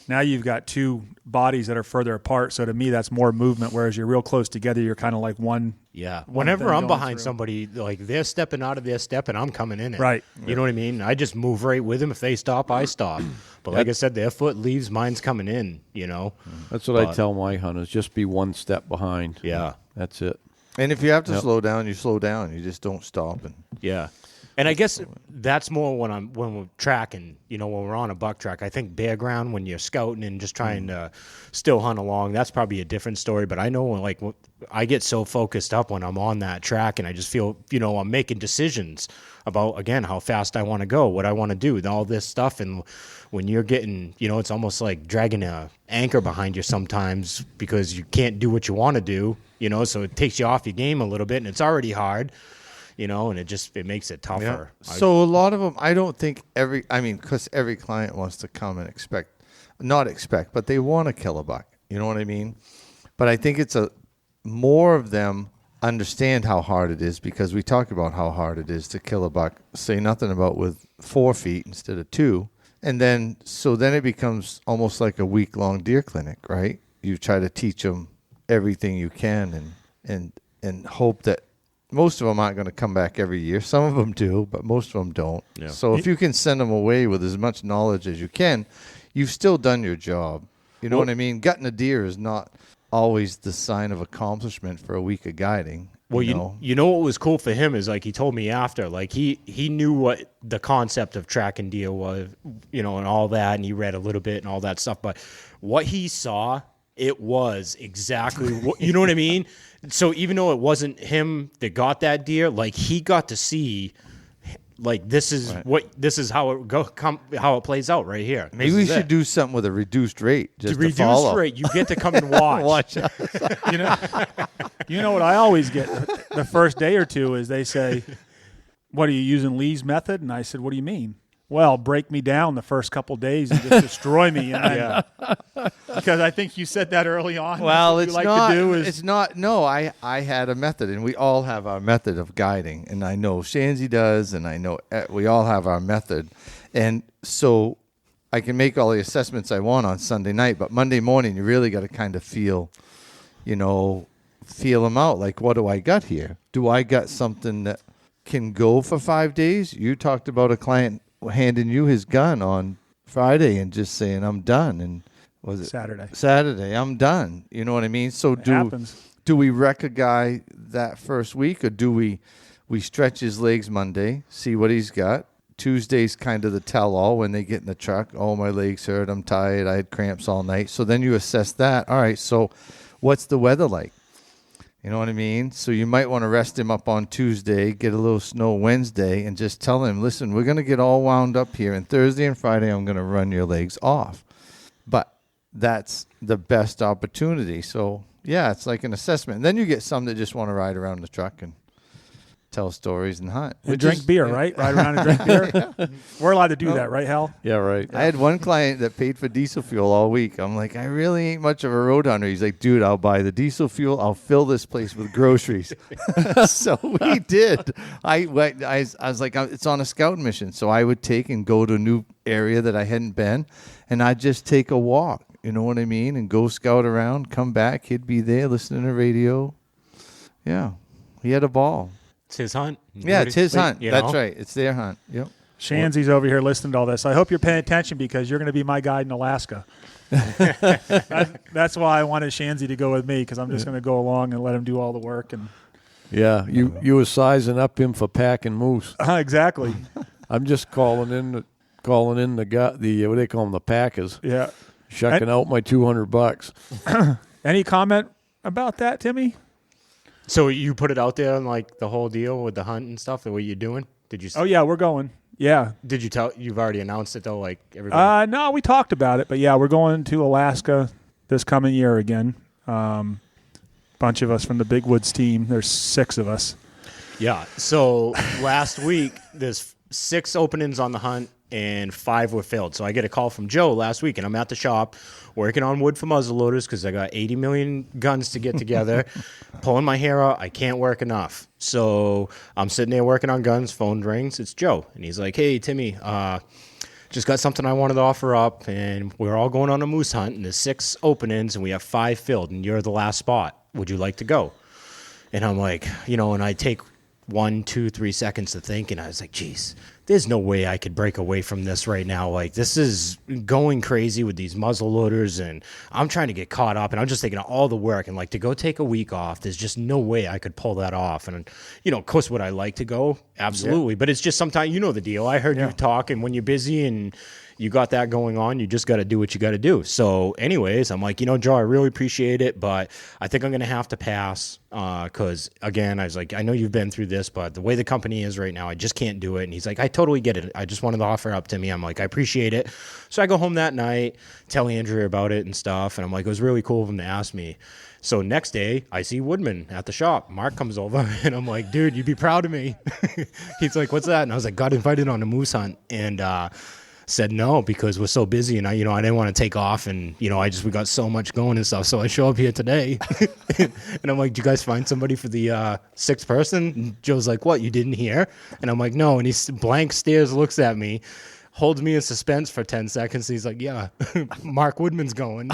now you've got two bodies that are further apart. So to me, that's more movement, whereas you're real close together. You're kind of like one. Yeah. Whenever I'm behind somebody, like they're stepping out of their step and I'm coming in it. Right. You know what I mean? I just move right with them. If they stop, I stop. But like I said, their foot leaves, mine's coming in, That's what I tell my hunters. Just be one step behind. Yeah. That's it. And if you have to slow down, you slow down. You just don't stop. Yeah. And I guess that's more when we're tracking, when we're on a buck track. I think bare ground, when you're scouting and just trying to still hunt along, that's probably a different story. But I know, I get so focused up when I'm on that track, and I just feel, I'm making decisions about, again, how fast I want to go, what I want to do, and all this stuff. And when you're getting, it's almost like dragging a anchor behind you sometimes because you can't do what you want to do, so it takes you off your game a little bit, and it's already hard. And it makes it tougher. Yeah. So a lot of them, I don't think because every client wants to come and but they want to kill a buck. You know what I mean? But I think it's more of them understand how hard it is, because we talk about how hard it is to kill a buck, say nothing about with 4 feet instead of 2. And then it becomes almost like a week-long deer clinic, right? You try to teach them everything you can and hope that most of them aren't going to come back every year. Some of them do, but most of them don't. Yeah. So if you can send them away with as much knowledge as you can, you've still done your job. You know what I mean? Gutting a deer is not always the sign of accomplishment for a week of guiding. Well, you know what was cool for him is, like, he told me after, like, he knew what the concept of tracking deer was, and all that, and he read a little bit and all that stuff. But what he saw, it was exactly what, you know what I mean? So even though it wasn't him that got that deer, like, he got to see, like, this is how it plays out right here. Maybe we should do something with a reduced rate. Just reduced rate, you get to come and watch. You know what I always get the first day or two is they say, "What, are you using Lee's method?" And I said, "What do you mean?" Well, break me down the first couple days and just destroy me. And Because I think you said that early on. Well, That's it's what you not. like to do is It's not. No, I had a method, and we all have our method of guiding. And I know Shanzi does, and I know we all have our method. And so I can make all the assessments I want on Sunday night, but Monday morning you really got to kind of feel them out. Like, what do I got here? Do I got something that can go for 5 days? You talked about a client handing you his gun on Friday and just saying, I'm done. And was it Saturday, I'm done. You know what I mean? So do we wreck a guy that first week, or do we stretch his legs Monday, see what he's got? Tuesday's kind of the tell-all when they get in the truck. Oh, my legs hurt. I'm tired. I had cramps all night. So then you assess that. All right, so what's the weather like? You know what I mean? So you might want to rest him up on Tuesday, get a little snow Wednesday, and just tell him, listen, we're going to get all wound up here, and Thursday and Friday I'm going to run your legs off. But that's the best opportunity. So, yeah, it's like an assessment. And then you get some that just want to ride around the truck and tell stories and hunt. And drink beer, right? Ride around and drink beer. Yeah. We're allowed to do that, right, Hal? Yeah, right. I had one client that paid for diesel fuel all week. I'm like, I really ain't much of a road hunter. He's like, dude, I'll buy the diesel fuel. I'll fill this place with groceries. So we did. I was like, it's on a scouting mission. So I would take and go to a new area that I hadn't been, and I'd just take a walk. You know what I mean? And go scout around, come back. He'd be there listening to radio. Yeah. He had a ball. It's his hunt. Yeah, it's his hunt. You That's know? right. It's their hunt. Yep. Shanzi's over here listening to all this. I hope you're paying attention because you're going to be my guide in Alaska. That's why I wanted Shanzi to go with me, because I'm just going to go along and let him do all the work. And Yeah, you were sizing up him for packing moose. Exactly. I'm just calling in the guy, what do they call them, the packers. Yeah. Shucking out my $200. Any comment about that, Timmy? So you put it out there and like the whole deal with the hunt and stuff, the way you're doing? Did you? Oh yeah, we're going. Yeah. Did you tell? You've already announced it though, like everybody. No, we talked about it, but yeah, we're going to Alaska this coming year again. Bunch of us from the Big Woods team. There's 6 of us. Yeah. So last week there's 6 openings on the hunt and 5 were filled. So I get a call from Joe last week, and I'm at the shop working on wood for muzzleloaders because I got 80 million guns to get together, pulling my hair out. I can't work enough. So I'm sitting there working on guns, phone rings. It's Joe. And he's like, hey, Timmy, just got something I wanted to offer up, and we're all going on a moose hunt, and there's 6 openings, and we have 5 filled, and you're the last spot. Would you like to go? And I'm like, and I take 1, 2, 3 seconds to think, and I was like, geez, there's no way I could break away from this right now. Like, this is going crazy with these muzzle loaders, and I'm trying to get caught up, and I'm just thinking of all the work, and like to go take a week off, there's just no way I could pull that off. And of course, would I like to go? Absolutely. Yeah. But it's just sometimes, the deal. I heard you talk, and when you're busy and you got that going on, you just got to do what you got to do. So anyways, I'm like, Joe, I really appreciate it, but I think I'm going to have to pass because, again, I was like, I know you've been through this, but the way the company is right now, I just can't do it. And he's like, I totally get it. I just wanted to offer up to me. I'm like, I appreciate it. So I go home that night, tell Andrea about it and stuff, and I'm like, it was really cool of him to ask me. So next day, I see Woodman at the shop. Mark comes over, and I'm like, dude, you'd be proud of me. He's like, what's that? And I was like, got invited on a moose hunt, and said no because we're so busy, and I didn't want to take off, and we got so much going and stuff. So I show up here today, and I'm like, "Do you guys find somebody for the 6th person?" And Joe's like, "What? You didn't hear?" And I'm like, "No." And he blank stares, looks at me, holds me in suspense for 10 seconds. And he's like, "Yeah, Mark Woodman's going."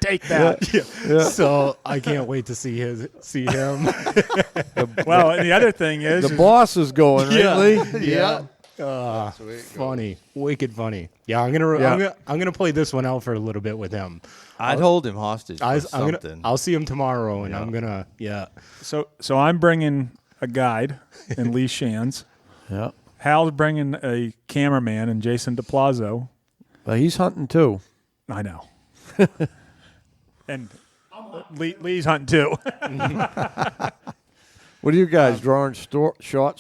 Take that. Yeah. So I can't wait to see him. Well, and the other thing is the boss is going, right, Lee? Yeah. Funny, wicked funny. Yeah, I'm gonna play this one out for a little bit with him. I'd hold him hostage. I'll see him tomorrow, and I'm gonna So I'm bringing a guide in Lee Shands. Yeah. Hal's bringing a cameraman and Jason DePlazo. But he's hunting too. I know. And Lee's hunting too. What are you guys drawing short straws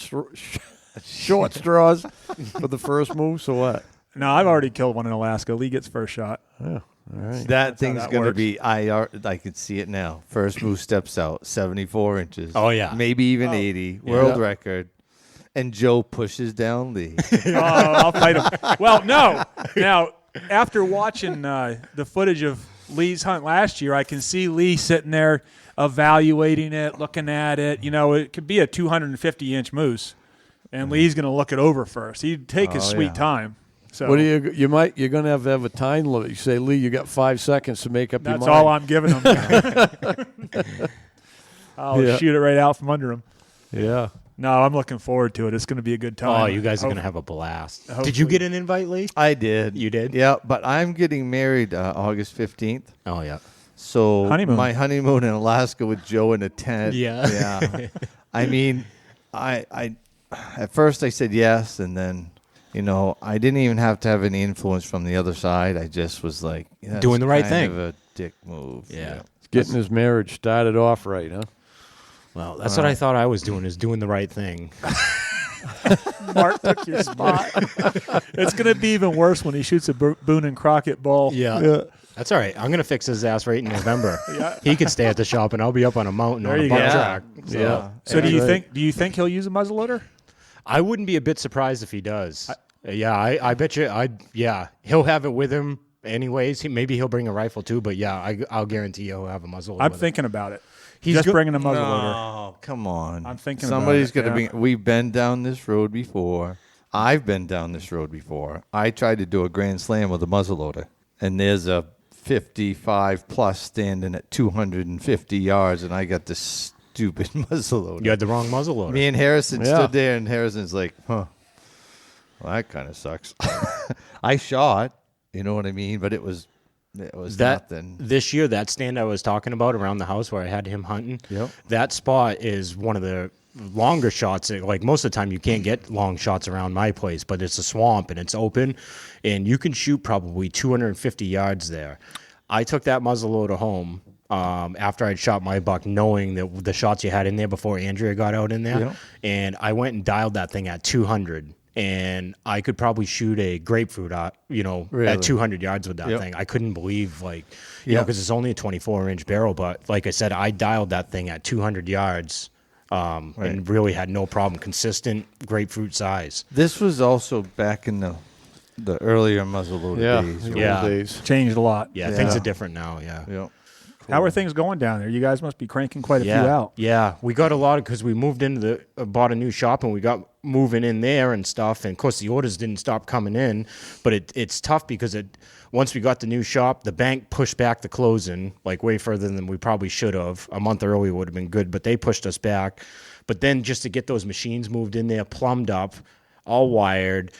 for the first moose or what? No, I've already killed one in Alaska. Lee gets first shot. Yeah, all right. That thing's that going to works. be I could see it now. First moose steps out, 74 inches. Oh, yeah. Maybe even 80. World record. And Joe pushes down Lee. Oh, I'll fight him. Well, no. Now, after watching the footage of Lee's hunt last year, I can see Lee sitting there evaluating it, looking at it. You know, it could be a 250-inch moose, and Lee's going to look it over first. He'd take his sweet time. So What do you're going to have a time limit. You say, Lee, you got 5 seconds to make up your mind. that's all I'm giving him. I'll shoot it right out from under him. Yeah. No, I'm looking forward to it. It's going to be a good time. Oh, you guys are going to have a blast. Did you get an invite, Lee? I did. You did? Yeah, but I'm getting married August 15th. Oh, yeah. So Honeymoon. my honeymoon in Alaska with Joe in a tent. Yeah. Yeah. I mean, I at first I said yes, and then, you know, I didn't even have to have any influence from the other side. I just was like, Doing the right kind thing. of a dick move. Yeah. Getting his marriage started off right, huh? Well, that's what I thought I was doing, is doing the right thing. Mark took your spot. It's going to be even worse when he shoots a Boone and Crockett ball. Yeah. That's all right. I'm going to fix his ass right in November. Yeah. He can stay at the shop, and I'll be up on a mountain There on a you buck go. track. Yeah. So do you think he'll use a muzzleloader? I wouldn't be a bit surprised if he does. I bet you. He'll have it with him anyways. Maybe he'll bring a rifle too, but I'll guarantee he'll have a muzzleloader. I'm with thinking about it. He's Just go- bringing a muzzleloader. Oh, come on. I'm thinking somebody's about it, going to be. We've been down this road before. I've been down this road before. I tried to do a grand slam with a muzzleloader, and there's a 55 plus standing at 250 yards, and I got this stupid muzzleloader. You had the wrong muzzleloader. Me and Harrison stood there, and Harrison's like, "Huh, well, that kind of sucks." I shot, you know what I mean, but it was nothing. This year, that stand I was talking about around the house where I had him hunting, Yep. that spot is one of the longer shots. Like most of the time, you can't get long shots around my place, but it's a swamp and it's open, and you can shoot probably 250 yards there. I took that muzzleloader home after I'd shot my buck, knowing that the shots you had in there before Andrea got out in there, Yep. and I went and dialed that thing at 200. And I could probably shoot a grapefruit, Really? at 200 yards with that Yep. thing. I couldn't believe, because it's only a 24-inch barrel. But like I said, I dialed that thing at 200 yards and really had no problem. Consistent grapefruit size. This was also back in the earlier muzzleloader days. the Yeah. old days. Changed a lot. Yeah, Yeah. things are different now, yeah. Yep. How are things going down there? You guys must be cranking quite a few Yeah, out. yeah. We got a lot because we moved into bought a new shop, and we got moving in there and stuff. And of course, the orders didn't stop coming in. But it's tough because once we got the new shop, the bank pushed back the closing like way further than we probably should have. A month earlier would have been good, but they pushed us back. But then just to get those machines moved in there, plumbed up, all wired.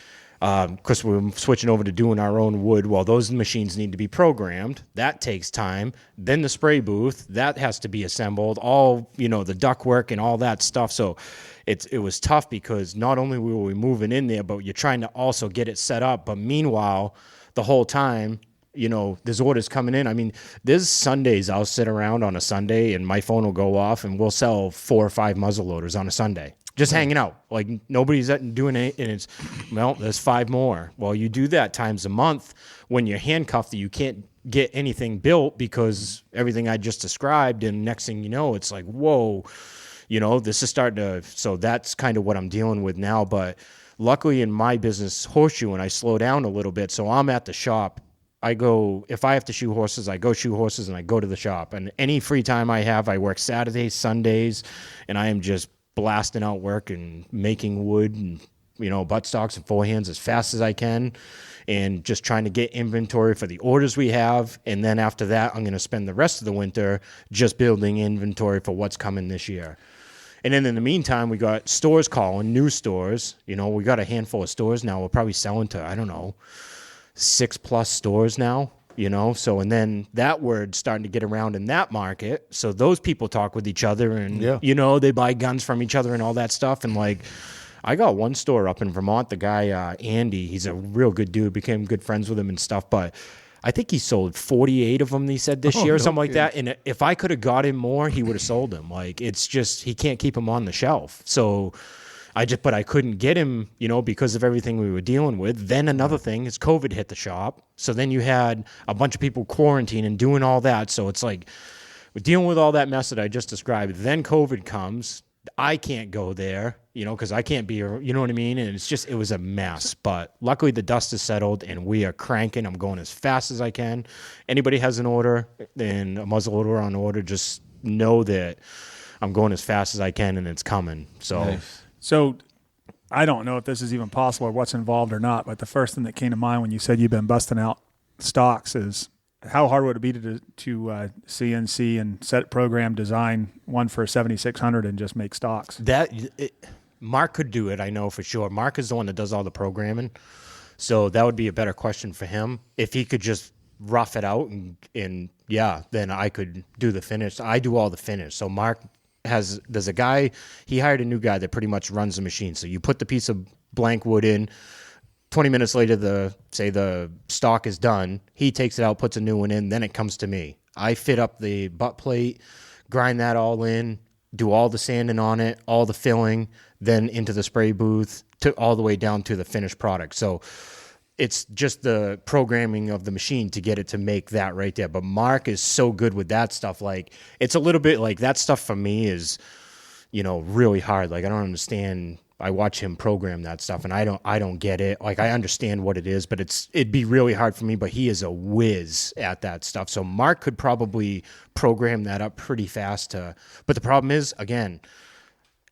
Because we're switching over to doing our own wood. Well, those machines need to be programmed. That takes time. Then the spray booth, that has to be assembled. All, the ductwork and all that stuff. So it was tough because not only were we moving in there, but you're trying to also get it set up. But meanwhile, the whole time, there's orders coming in. I mean, there's Sundays I'll sit around on a Sunday and my phone will go off and we'll sell 4 or 5 muzzleloaders on a Sunday. Just hanging out. Like, nobody's doing it, and there's 5 more. Well, you do that times a month. When you're handcuffed, you can't get anything built because everything I just described, and next thing you know, it's like, whoa, this is starting to... So that's kind of what I'm dealing with now, but luckily in my business, horseshoeing, I slow down a little bit, so I'm at the shop. If I have to shoe horses, I go shoe horses, and I go to the shop. And any free time I have, I work Saturdays, Sundays, and I am just blasting out work and making wood and buttstocks and forehands as fast as I can, and just trying to get inventory for the orders we have. And then after that, I'm going to spend the rest of the winter just building inventory for what's coming this year. And then in the meantime, we got stores calling, new stores. We got a handful of stores now. We're probably selling to 6+ stores now. So, and then that word's starting to get around in that market. So those people talk with each other and, they buy guns from each other and all that stuff. And I got one store up in Vermont, the guy, Andy, he's a real good dude, became good friends with him and stuff. But I think he sold 48 of them, he said, this year or something like that. And if I could have got him more, he would have sold them. It's just, he can't keep them on the shelf. So but I couldn't get him, because of everything we were dealing with. Then another thing is COVID hit the shop. So then you had a bunch of people quarantining and doing all that. So it's like we're dealing with all that mess that I just described. Then COVID comes. I can't go there, because I can't be, you know what I mean? And it was a mess. But luckily the dust is settled and we are cranking. I'm going as fast as I can. Anybody has an order and a muzzleloader on order, just know that I'm going as fast as I can and it's coming. So, Nice. So I don't know if this is even possible or what's involved or not, but the first thing that came to mind when you said you've been busting out stocks is how hard would it be to CNC and set program design one for 7600 and just make stocks? Mark could do it, I know for sure. Mark is the one that does all the programming. So that would be a better question for him. If he could just rough it out and then I could do the finish. I do all the finish. So Mark there's a guy, he hired a new guy that pretty much runs the machine. So you put the piece of blank wood in, 20 minutes later, the stock is done. He takes it out, puts a new one in, then it comes to me. I fit up the butt plate, grind that all in, do all the sanding on it, all the filling, then into the spray booth, all the way down to the finished product. So it's just the programming of the machine to get it to make that right there. But Mark is so good with that stuff. Like, it's a little bit like that stuff for me is, really hard. Like, I don't understand. I watch him program that stuff and I don't get it. Like, I understand what it is, but it'd be really hard for me, but he is a whiz at that stuff. So Mark could probably program that up pretty fast but the problem is, again,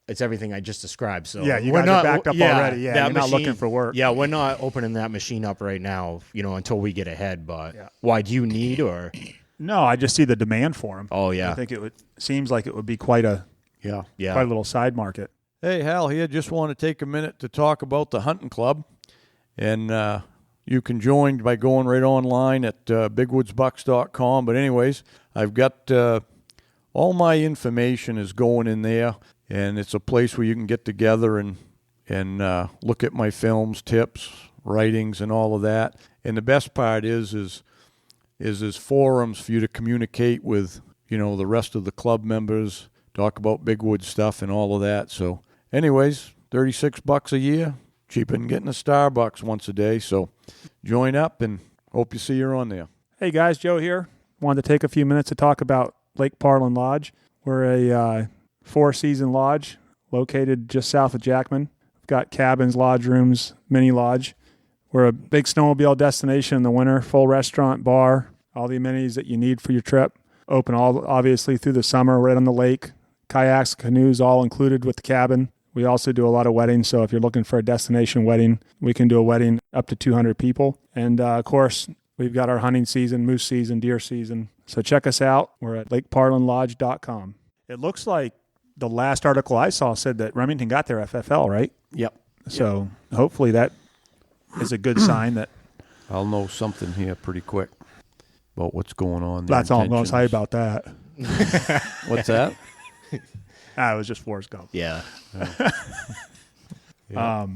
it's everything I just described. So Yeah, you guys are backed up already. Yeah, you're not looking for work. Yeah, we're not opening that machine up right now, until we get ahead. But why do you need or? No, I just see the demand for them. Oh yeah, I think seems like it would be quite a quite a little side market. Hey, Hal here. Just want to take a minute to talk about the hunting club. And you can join by going right online at bigwoodsbucks.com. But anyways, I've got all my information is going in there. And it's a place where you can get together and look at my films, tips, writings, and all of that. And the best part is there's forums for you to communicate with, the rest of the club members, talk about Bigwood stuff and all of that. So anyways, $36 a year, cheaper than getting a Starbucks once a day. So join up and hope you see you on there. Hey guys, Joe here. Wanted to take a few minutes to talk about Lake Parlin Lodge. We're a 4-season lodge located just south of Jackman. We've got cabins, lodge rooms, mini lodge. We're a big snowmobile destination in the winter, full restaurant, bar, all the amenities that you need for your trip. Open obviously through the summer, right on the lake. Kayaks, canoes, all included with the cabin. We also do a lot of weddings, so if you're looking for a destination wedding, we can do a wedding up to 200 people. And of course, we've got our hunting season, moose season, deer season. So check us out. We're at lakeparlinlodge.com. It looks like the last article I saw said that Remington got their FFL, right? Yep. So hopefully that is a good sign that... I'll know something here pretty quick about what's going on there. That's all I'm going to say about that. What's that? It was just Forrest Gump. Yeah. Yeah.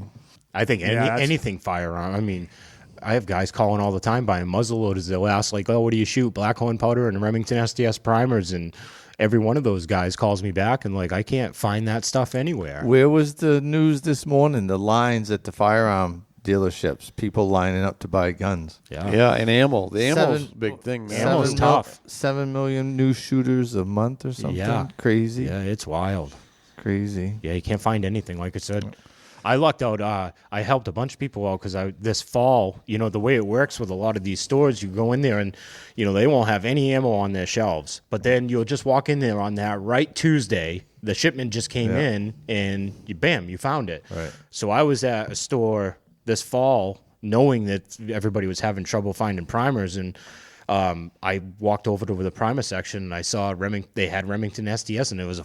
I think anything firearm. I mean, I have guys calling all the time buying muzzleloaders. They'll ask like, "Oh, what do you shoot? Blackhorn powder and Remington SDS primers." And every one of those guys calls me back and like, I can't find that stuff anywhere. Where was the news this morning? The lines at the firearm dealerships, people lining up to buy guns. Yeah, and ammo. The ammo's a big thing. Man. Ammo's tough. 7 million new shooters a month or something. Yeah. Crazy. Yeah, it's wild. Crazy. Yeah, you can't find anything. Like I said, I lucked out. I helped a bunch of people out because this fall, the way it works with a lot of these stores, you go in there and, they won't have any ammo on their shelves. But then you'll just walk in there on that right Tuesday. The shipment just came in and you found it. Right. So I was at a store this fall knowing that everybody was having trouble finding primers. And I walked over to the primer section and I saw they had Remington SDS and it was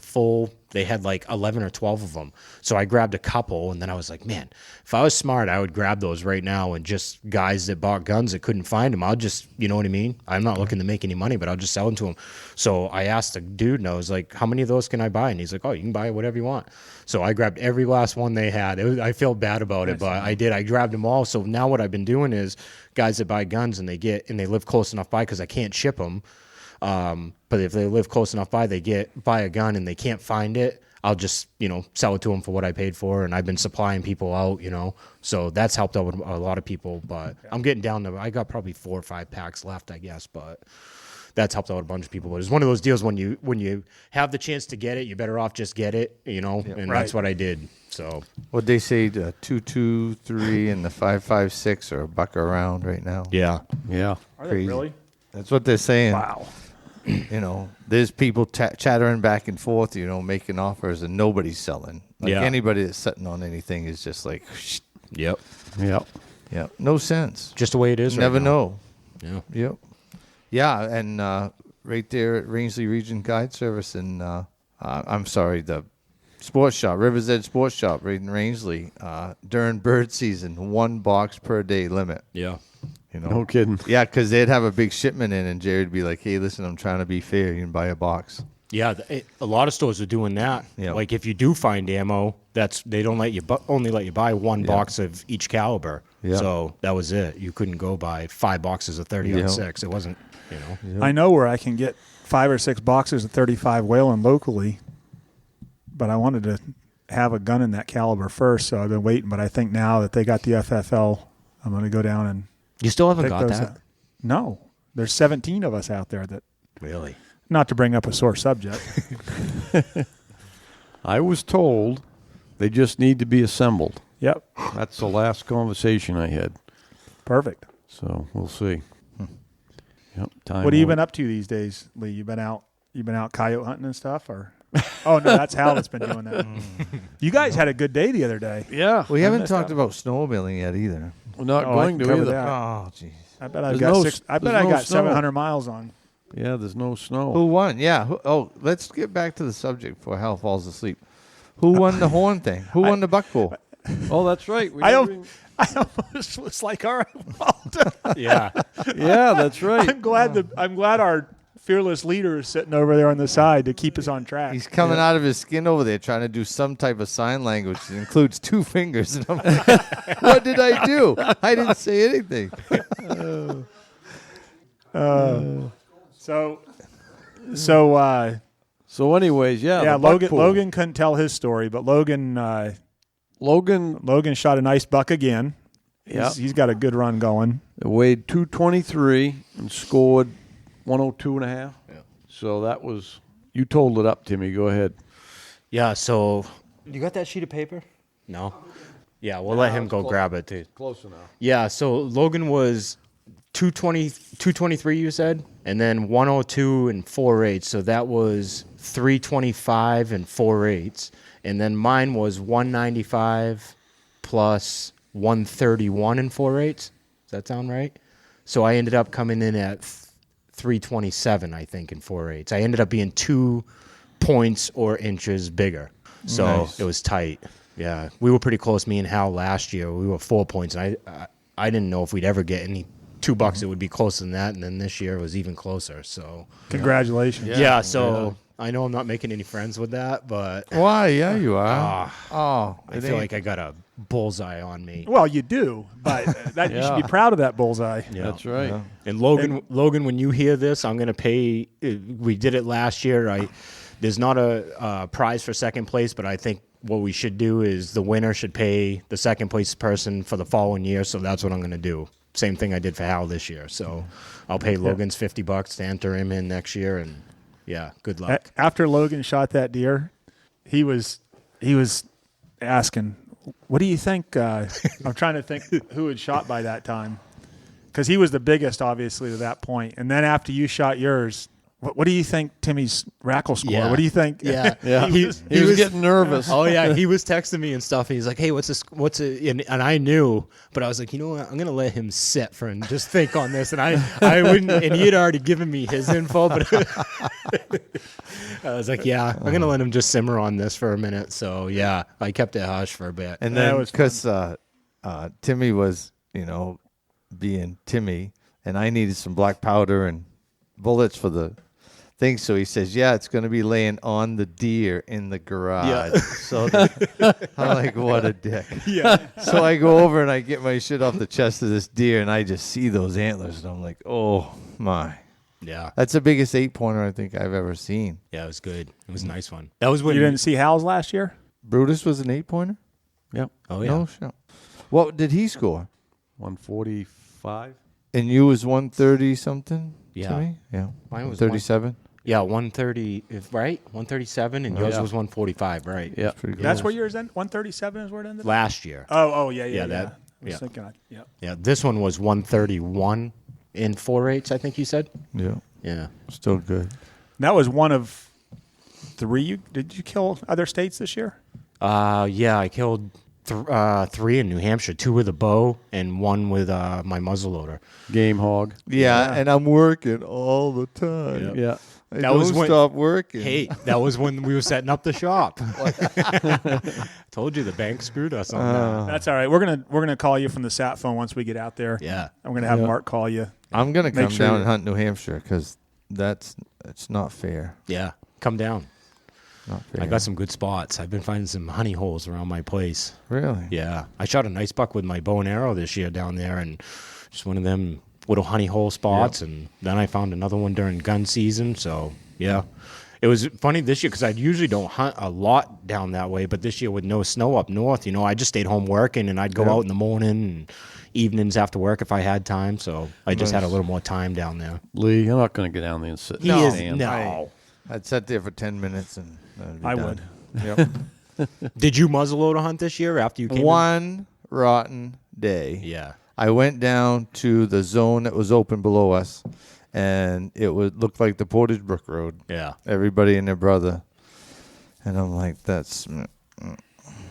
they had like 11 or 12 of them. So I grabbed a couple and then I was like, man, if I was smart, I would grab those right now and just guys that bought guns that couldn't find them, I'll just, you know what I mean? I'm not looking to make any money, but I'll just sell them to them. So I asked the dude and I was like, how many of those can I buy? And he's like, oh, you can buy whatever you want. So I grabbed every last one they had. I feel bad about it, but I did. I grabbed them all. So now what I've been doing is guys that buy guns and they live close enough by because I can't ship them. But if they live close enough by, buy a gun and they can't find it, I'll just, sell it to them for what I paid for. And I've been supplying people out, so that's helped out with a lot of people, but I'm getting down to, I got probably 4 or 5 packs left, I guess, but that's helped out a bunch of people. But it's one of those deals when you have the chance to get it, you're better off just get it, and right. that's what I did. So What they say, the 223 and the 556 are a buck around right now. yeah. Yeah. Are they Crazy. really? That's what they're saying. Wow. There's people chattering back and forth, making offers, and nobody's selling. Like Yeah. anybody that's sitting on anything is just like, Yep. Yep. yeah, no sense. Just the way it is. Never right now. know. Yeah. Yep. Yeah, and right there at Rangeley Region Guide Service, and I'm sorry, the sports shop, River's Edge Sports Shop, right in Rangeley, during bird season, 1 box per day limit. Yeah. No kidding. Yeah, because they'd have a big shipment in, and Jared'd be like, "Hey, listen, I'm trying to be fair. You can buy a box." Yeah, a lot of stores are doing that. Yeah. Like if you do find ammo, they don't let you only let you buy 1 box of each caliber. Yeah. So that was it. You couldn't go buy 5 boxes of 30-06. It wasn't, I know where I can get 5 or 6 boxes of 35 Whalen locally, but I wanted to have a gun in that caliber first, so I've been waiting. But I think now that they got the FFL, I'm going to go down and You still haven't pick got those that? up. No, there's 17 of us out there that. Really? Not to bring up a sore subject. I was told they just need to be assembled. Yep, That's the last conversation I had. perfect. So we'll see. Yep. Time What have you will- been up to these days, Lee? You been out coyote hunting and stuff, or? Oh no, that's Hal that's been doing that. You guys had a good day the other day. Yeah. We haven't missed talked out. about snowmobiling yet either. We're not Oh, I going can to cover either. that. Oh, jeez. I bet I've There's got no six. s- I bet there's I no got snow. 700 miles on. Yeah, there's no snow. Who won? Yeah. Let's get back to the subject before Hal falls asleep. Who won the horn thing? Who won the buck pool? Oh, that's right. We I never don't- I almost was like, all right, well, Yeah. yeah, that's right. I'm glad our fearless leader is sitting over there on the side to keep us on track. He's coming out of his skin over there trying to do some type of sign language that includes 2 fingers. And I'm like, what did I do? I didn't say anything. So So, anyways, yeah. yeah, the buck pool. Logan couldn't tell his story, but Logan shot a nice buck again. Yep. He's got a good run going. weighed 223 and scored 102 and a half. Yeah. So that was, you totaled it up, Timmy. Go ahead. Yeah, so you got that sheet of paper? No. Yeah, we'll let him go grab it too. Close enough. Yeah, so Logan was 223, you said, and then 102 and 4/8. So that was 325 and 4/8. And then mine was 195 plus 131 and 4/8. Does that sound right? So I ended up coming in at 327, I think, in 4/8. I ended up being 2 points or inches bigger. So Nice. it was tight. Yeah, we were pretty close. Me and Hal last year, we were 4 points, and I didn't know if we'd ever get any $2 that would be closer than that. And then this year it was even closer. So Congratulations. yeah, so I know I'm not making any friends with that, but Why? Yeah, you are. I feel like I got a bullseye on me. Well, you do, but you should be proud of that bullseye. Yeah. That's right. Yeah. And Logan, when you hear this, I'm gonna pay. We did it last year. There's not a prize for second place, but I think what we should do is the winner should pay the second place person for the following year. So that's what I'm gonna do. Same thing I did for Hal this year. So I'll pay Logan's $50 to enter him in next year, and yeah, good luck. After Logan shot that deer, he was asking, "What do you think?" I'm trying to think who had shot by that time, because he was the biggest, obviously, to that point. And then after you shot yours, what do you think Timmy's rackle score? Yeah. What do you think? Yeah, Yeah. He was getting nervous. Oh yeah, he was texting me and stuff. And he's like, "Hey, what's this? What's it?" And I knew, but I was like, you know what? I'm gonna let him sit for and just think on this. And I wouldn't. And he had already given me his info, but I was like, yeah, I'm gonna let him just simmer on this for a minute. So yeah, I kept it hush for a bit. And That then was because Timmy was, being Timmy, and I needed some black powder and bullets for the thing, so he says, "Yeah, it's going to be laying on the deer in the garage." Yeah. So I'm like, "What a dick!" Yeah. So I go over and I get my shit off the chest of this deer, and I just see those antlers, and I'm like, "Oh my!" Yeah, That's the biggest 8-pointer I think I've ever seen. yeah, it was good. It was a nice one. That was when You didn't see Hal's last year? Brutus was an 8-pointer. Yep. Oh yeah, No shit. What did he score? 145. And you was 130 something? Yeah. To me? Yeah. Mine was 37? Yeah, 130, right? 137, and yours was 145, right? Yeah. Pretty good. That's where yours ended? 137 is where it ended? Last year. Yeah. Yeah, that- I was thinking, yeah. Yeah, this one was 131 in 4/8, I think you said. Yeah. Yeah. Still good. That was one of 3. Did you kill other states this year? Yeah, I killed 3 in New Hampshire, 2 with a bow and 1 with my muzzleloader. Game hog. Yeah, and I'm working all the time. Yeah. I That don't was when- stop working. Hey, that was when we were setting up the shop. Told you the bank screwed us on that. That's all right. We're gonna call you from the sat phone once we get out there. Yeah. I'm gonna have Mark call you. I'm going to Make come sure down you- and hunt New Hampshire because it's not fair. Yeah, come down. Not fair. I got some good spots. I've been finding some honey holes around my place. Really? Yeah. I shot a nice buck with my bow and arrow this year down there, and just one of them little honey hole spots. And then I found another one during gun season. So, yeah. It was funny this year because I usually don't hunt a lot down that way, but this year with no snow up north, I just stayed home working, and I'd go out in the morning and evenings after work if I had time. So I just had a little more time down there. Lee, you're not going to go down there and sit. He and is stand. no. I'd sit there for 10 minutes and that'd be I done. would. Yep. Did you muzzleloader hunt this year after you came in? One rotten day. Yeah. I went down to the zone that was open below us, and it looked like the Portage Brook Road. Yeah. Everybody and their brother. And I'm like,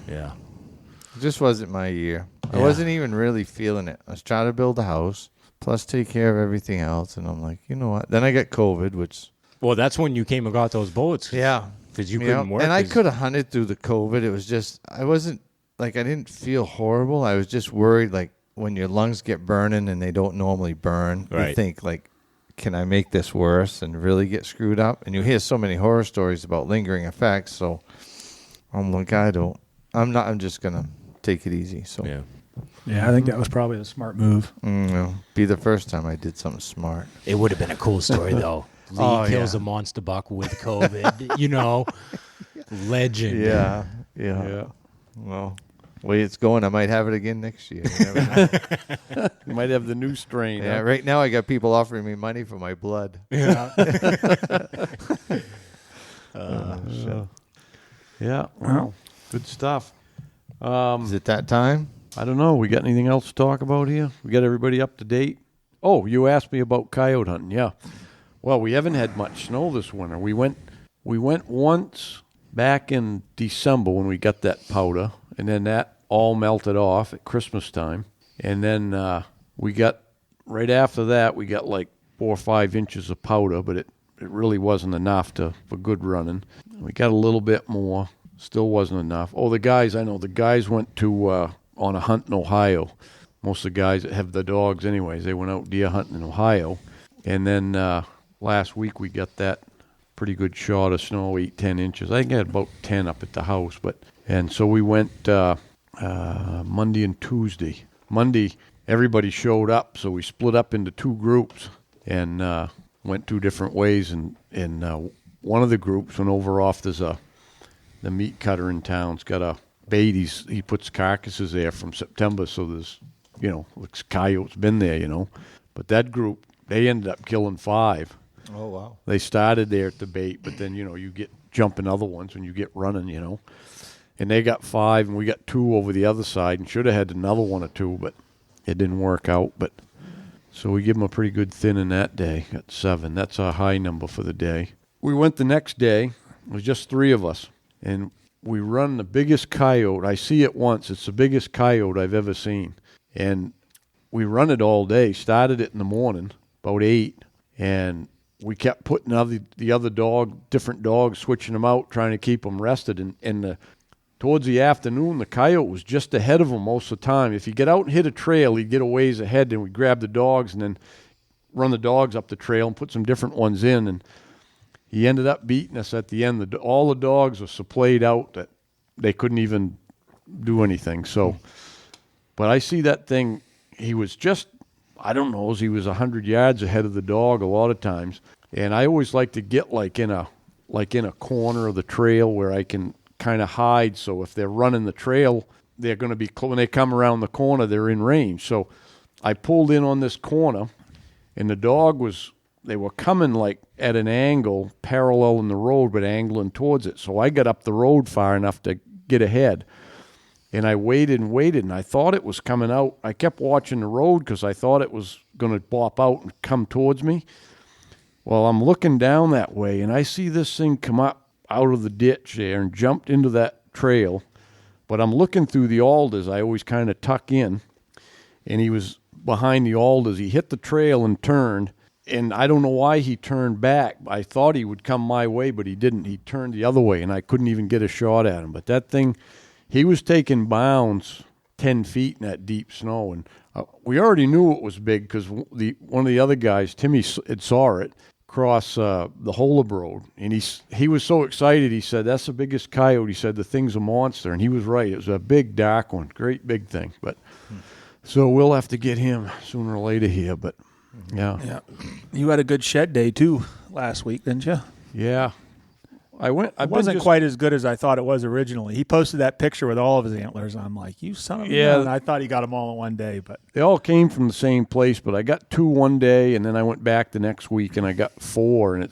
Yeah. it just wasn't my year. I Yeah. wasn't even really feeling it. I was trying to build a house, plus take care of everything else. And I'm like, you know what? Then I got COVID, which... Well, that's when you came and got those bullets. Yeah. Because you couldn't work. And I 'cause- could have hunted through the COVID. It was just, I wasn't, I didn't feel horrible. I was just worried, when your lungs get burning and they don't normally burn, you Right. think, can I make this worse and really get screwed up? And you hear so many horror stories about lingering effects. So I'm like, I'm just going to take it easy. So, Yeah. Yeah, I think that was probably a smart move. be the first time I did something smart. It would have been a cool story, though. Lee Oh, kills yeah. a monster buck with COVID. Legend. Yeah. Well, way it's going, I might have it again next year. You never know. You might have the new strain. Yeah, huh? right now I got people offering me money for my blood. Yeah. Well, good stuff. Is it that time? I don't know. We got anything else to talk about here? We got everybody up to date? Oh, you asked me about coyote hunting. Yeah. Well, we haven't had much snow this winter. We went once back in December when we got that powder, and then that all melted off at Christmas time. And then we got, right after that, we got like 4 or 5 inches of powder, but it really wasn't enough for good running. We got a little bit more. Still wasn't enough. Oh, the guys went to on a hunt in Ohio. Most of the guys that have the dogs anyways, they went out deer hunting in Ohio. And then last week we got that pretty good shot of snow, 8-10 inches. I think I had about 10 up at the house. And so we went Monday and Tuesday. Monday, everybody showed up, so we split up into 2 groups and went 2 different ways. And one of the groups went over off, the meat cutter in town's got a bait. He puts carcasses there from September, so there's, looks coyotes been there, But that group, they ended up killing 5. Oh, wow. They started there at the bait, but then, you get jumping other ones when you get running, And they got 5, and we got 2 over the other side, and should have had another 1 or 2, but it didn't work out. But so we give them a pretty good thinning that day at 7. That's our high number for the day. We went the next day. It was just 3 of us, and we run the biggest coyote. I see it once. It's the biggest coyote I've ever seen. And we run it all day. Started it in the morning, about 8, and we kept putting the other different dogs, switching them out, trying to keep them rested. And towards the afternoon, the coyote was just ahead of them most of the time. If you get out and hit a trail, he'd get a ways ahead, and we'd grab the dogs and then run the dogs up the trail and put some different ones in. And he ended up beating us at the end. All the dogs were so played out that they couldn't even do anything. So, but I see that thing. He was just, I don't know, he was 100 yards ahead of the dog a lot of times. And I always like to get like in a corner of the trail where I can kind of hide. So if they're running the trail, they're going to be when they come around the corner, they're in range. So I pulled in on this corner, and the dog they were coming like at an angle, parallel in the road, but angling towards it. So I got up the road far enough to get ahead. And I waited, and I thought it was coming out. I kept watching the road because I thought it was going to bop out and come towards me. Well, I'm looking down that way, and I see this thing come up out of the ditch there and jumped into that trail. But I'm looking through the alders. I always kind of tuck in. And he was behind the alders. He hit the trail and turned. And I don't know why he turned back. I thought he would come my way, but he didn't. He turned the other way, and I couldn't even get a shot at him. But that thing, he was taking bounds 10 feet in that deep snow. And we already knew it was big because one of the other guys, Timmy, had saw it cross the Holub Road. And he was so excited. He said, "That's the biggest coyote." He said, "The thing's a monster." And he was right. It was a big, dark one. Great big thing. But so we'll have to get him sooner or later here. But yeah. You had a good shed day too last week, didn't you? Yeah. It wasn't quite as good as I thought it was originally. He posted that picture with all of his antlers, and I'm like, "You son of a gun." And I thought he got them all in one day, but they all came from the same place. But I got 2 one day, and then I went back the next week, and I got 4. And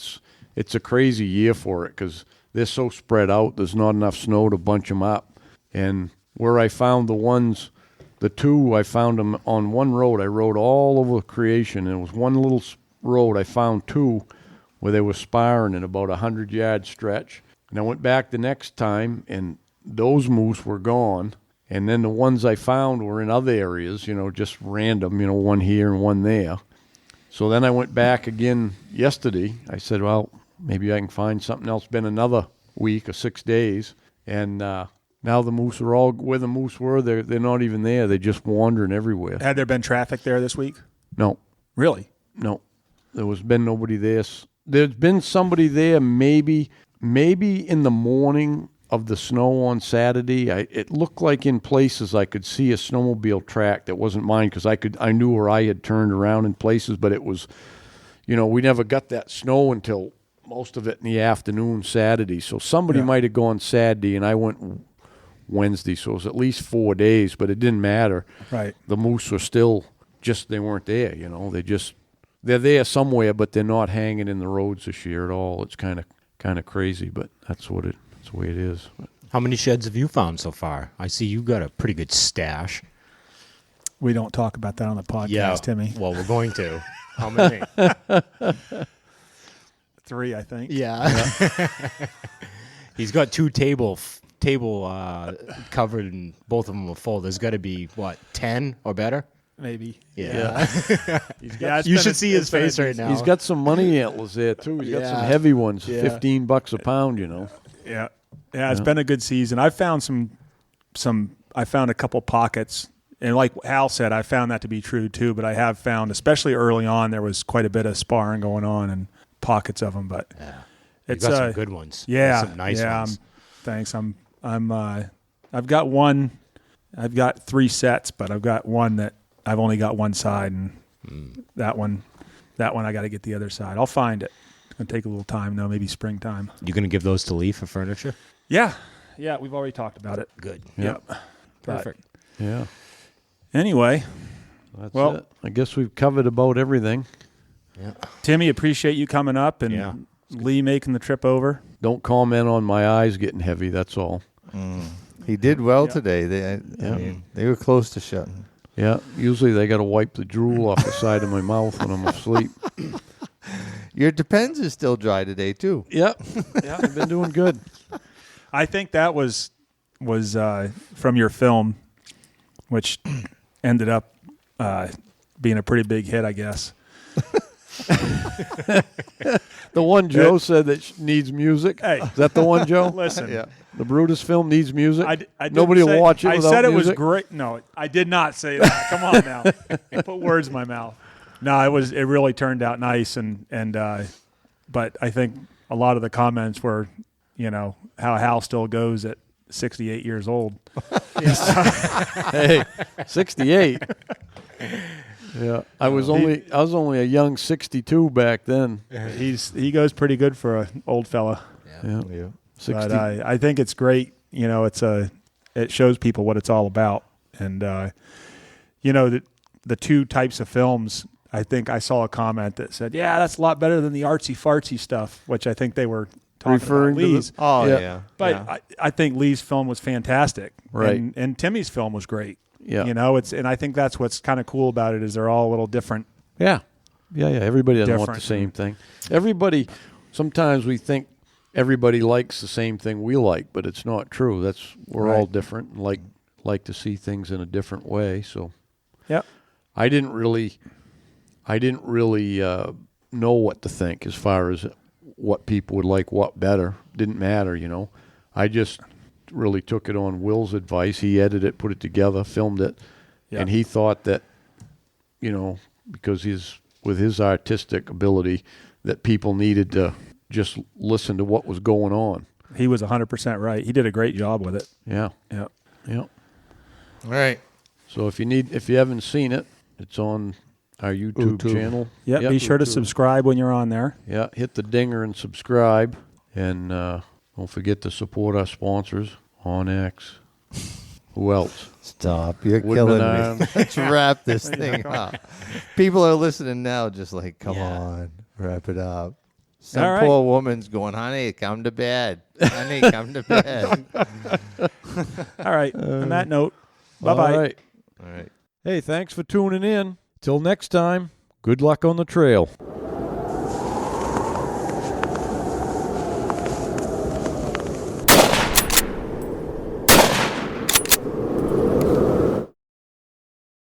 it's a crazy year for it because they're so spread out. There's not enough snow to bunch them up. And where I found the 2, I found them on one road. I rode all over creation, and it was one little road. I found 2 where they were sparring in about 100-yard stretch. And I went back the next time, and those moose were gone. And then the ones I found were in other areas, just random, one here and one there. So then I went back again yesterday. I said, well, maybe I can find something else. Been another week or 6 days. And now the moose are all where the moose were. They're not even there. They're just wandering everywhere. Had there been traffic there this week? No. Really? No. There's been nobody there. There's been somebody there maybe in the morning of the snow on Saturday. It looked like in places I could see a snowmobile track that wasn't mine because I knew where I had turned around in places, but it was, we never got that snow until most of it in the afternoon Saturday. So somebody might have gone Saturday, and I went Wednesday, so it was at least 4 days, but it didn't matter. Right. The moose were still they weren't there, they're there somewhere, but they're not hanging in the roads this year at all. It's kind of crazy, but that's the way it is. How many sheds have you found so far? I see you got a pretty good stash. We don't talk about that on the podcast, Timmy. Well, we're going to. How many? 3, I think. Yeah. He's got 2 table covered, and both of them are full. There's got to be 10 or better. Maybe. Yeah. You should see his face right now. He's got some money antlers there too. He's got some heavy ones, $15 a pound. Yeah. It's been a good season. I found I found a couple pockets, and like Hal said, I found that to be true too. But I have found, especially early on, there was quite a bit of sparring going on and pockets of them. But it's got some good ones. Yeah, some nice ones. Thanks. I've got one. I've got 3 sets, but I've got one that I've only got one side, and that one I got to get the other side. I'll find it. It's going to take a little time, though, maybe springtime. You going to give those to Lee for furniture? Yeah, we've already talked about it. Good. Yep. Perfect. Yeah. Anyway. That's it. I guess we've covered about everything. Yeah. Timmy, appreciate you coming up, and Lee making the trip over. Don't comment on my eyes getting heavy, that's all. He did well today. They were close to shutting. Yeah, usually they got to wipe the drool off the side of my mouth when I'm asleep. Your Depends is still dry today, too. Yeah, I've been doing good. I think that was from your film, which ended up being a pretty big hit, I guess. The one Joe said that needs music. Hey. Is that the one, Joe? Listen. The Brutus film needs music. I Nobody will watch it without music. I said it was great. No, I did not say that. Come on now. Put words in my mouth. No, it really turned out nice, but I think a lot of the comments were, how Hal still goes at 68 years old. Hey, 68. Yeah, I was only a young 62 back then. He goes pretty good for an old fella. Yeah. 60. But I think it's great. It shows people what it's all about, and that the two types of films, I think I saw a comment that said, yeah, that's a lot better than the artsy fartsy stuff, which I think they were talking Referring about to the- Lee's. Oh Yeah. yeah, But yeah. I think Lee's film was fantastic. Right. And Timmy's film was great. Yeah. You know, and I think that's what's kind of cool about it is they're all a little different. Yeah. Everybody doesn't want the Different. same thing. Everybody, sometimes we think everybody likes the same thing we like, but it's not true. We're all Right. different and like to see things in a different way. So Yep. I didn't really know what to think as far as what people would like, what better. Didn't matter, you know. I just really took it on Will's advice. He edited it, put it together, filmed it, Yeah. and he thought that, you know, because with his artistic ability, that people needed to just listen to what was going on. He was 100% right. He did a great job with it. Yeah, Yeah. yeah. All right. So if you haven't seen it, it's on our YouTube channel. Yep. Be sure to subscribe when you're on there. Yeah, hit the dinger and subscribe, and don't forget to support our sponsors, OnX. Who else? Stop. You're Woodman killing Iron. me. Let's wrap this thing up. People are listening now just like, come Yeah. on, wrap it up. Some All right. poor woman's going, honey, come to bed. Honey, come to bed. All right. On that note, bye-bye. All right. All right. Hey, thanks for tuning in. Till next time, good luck on the trail.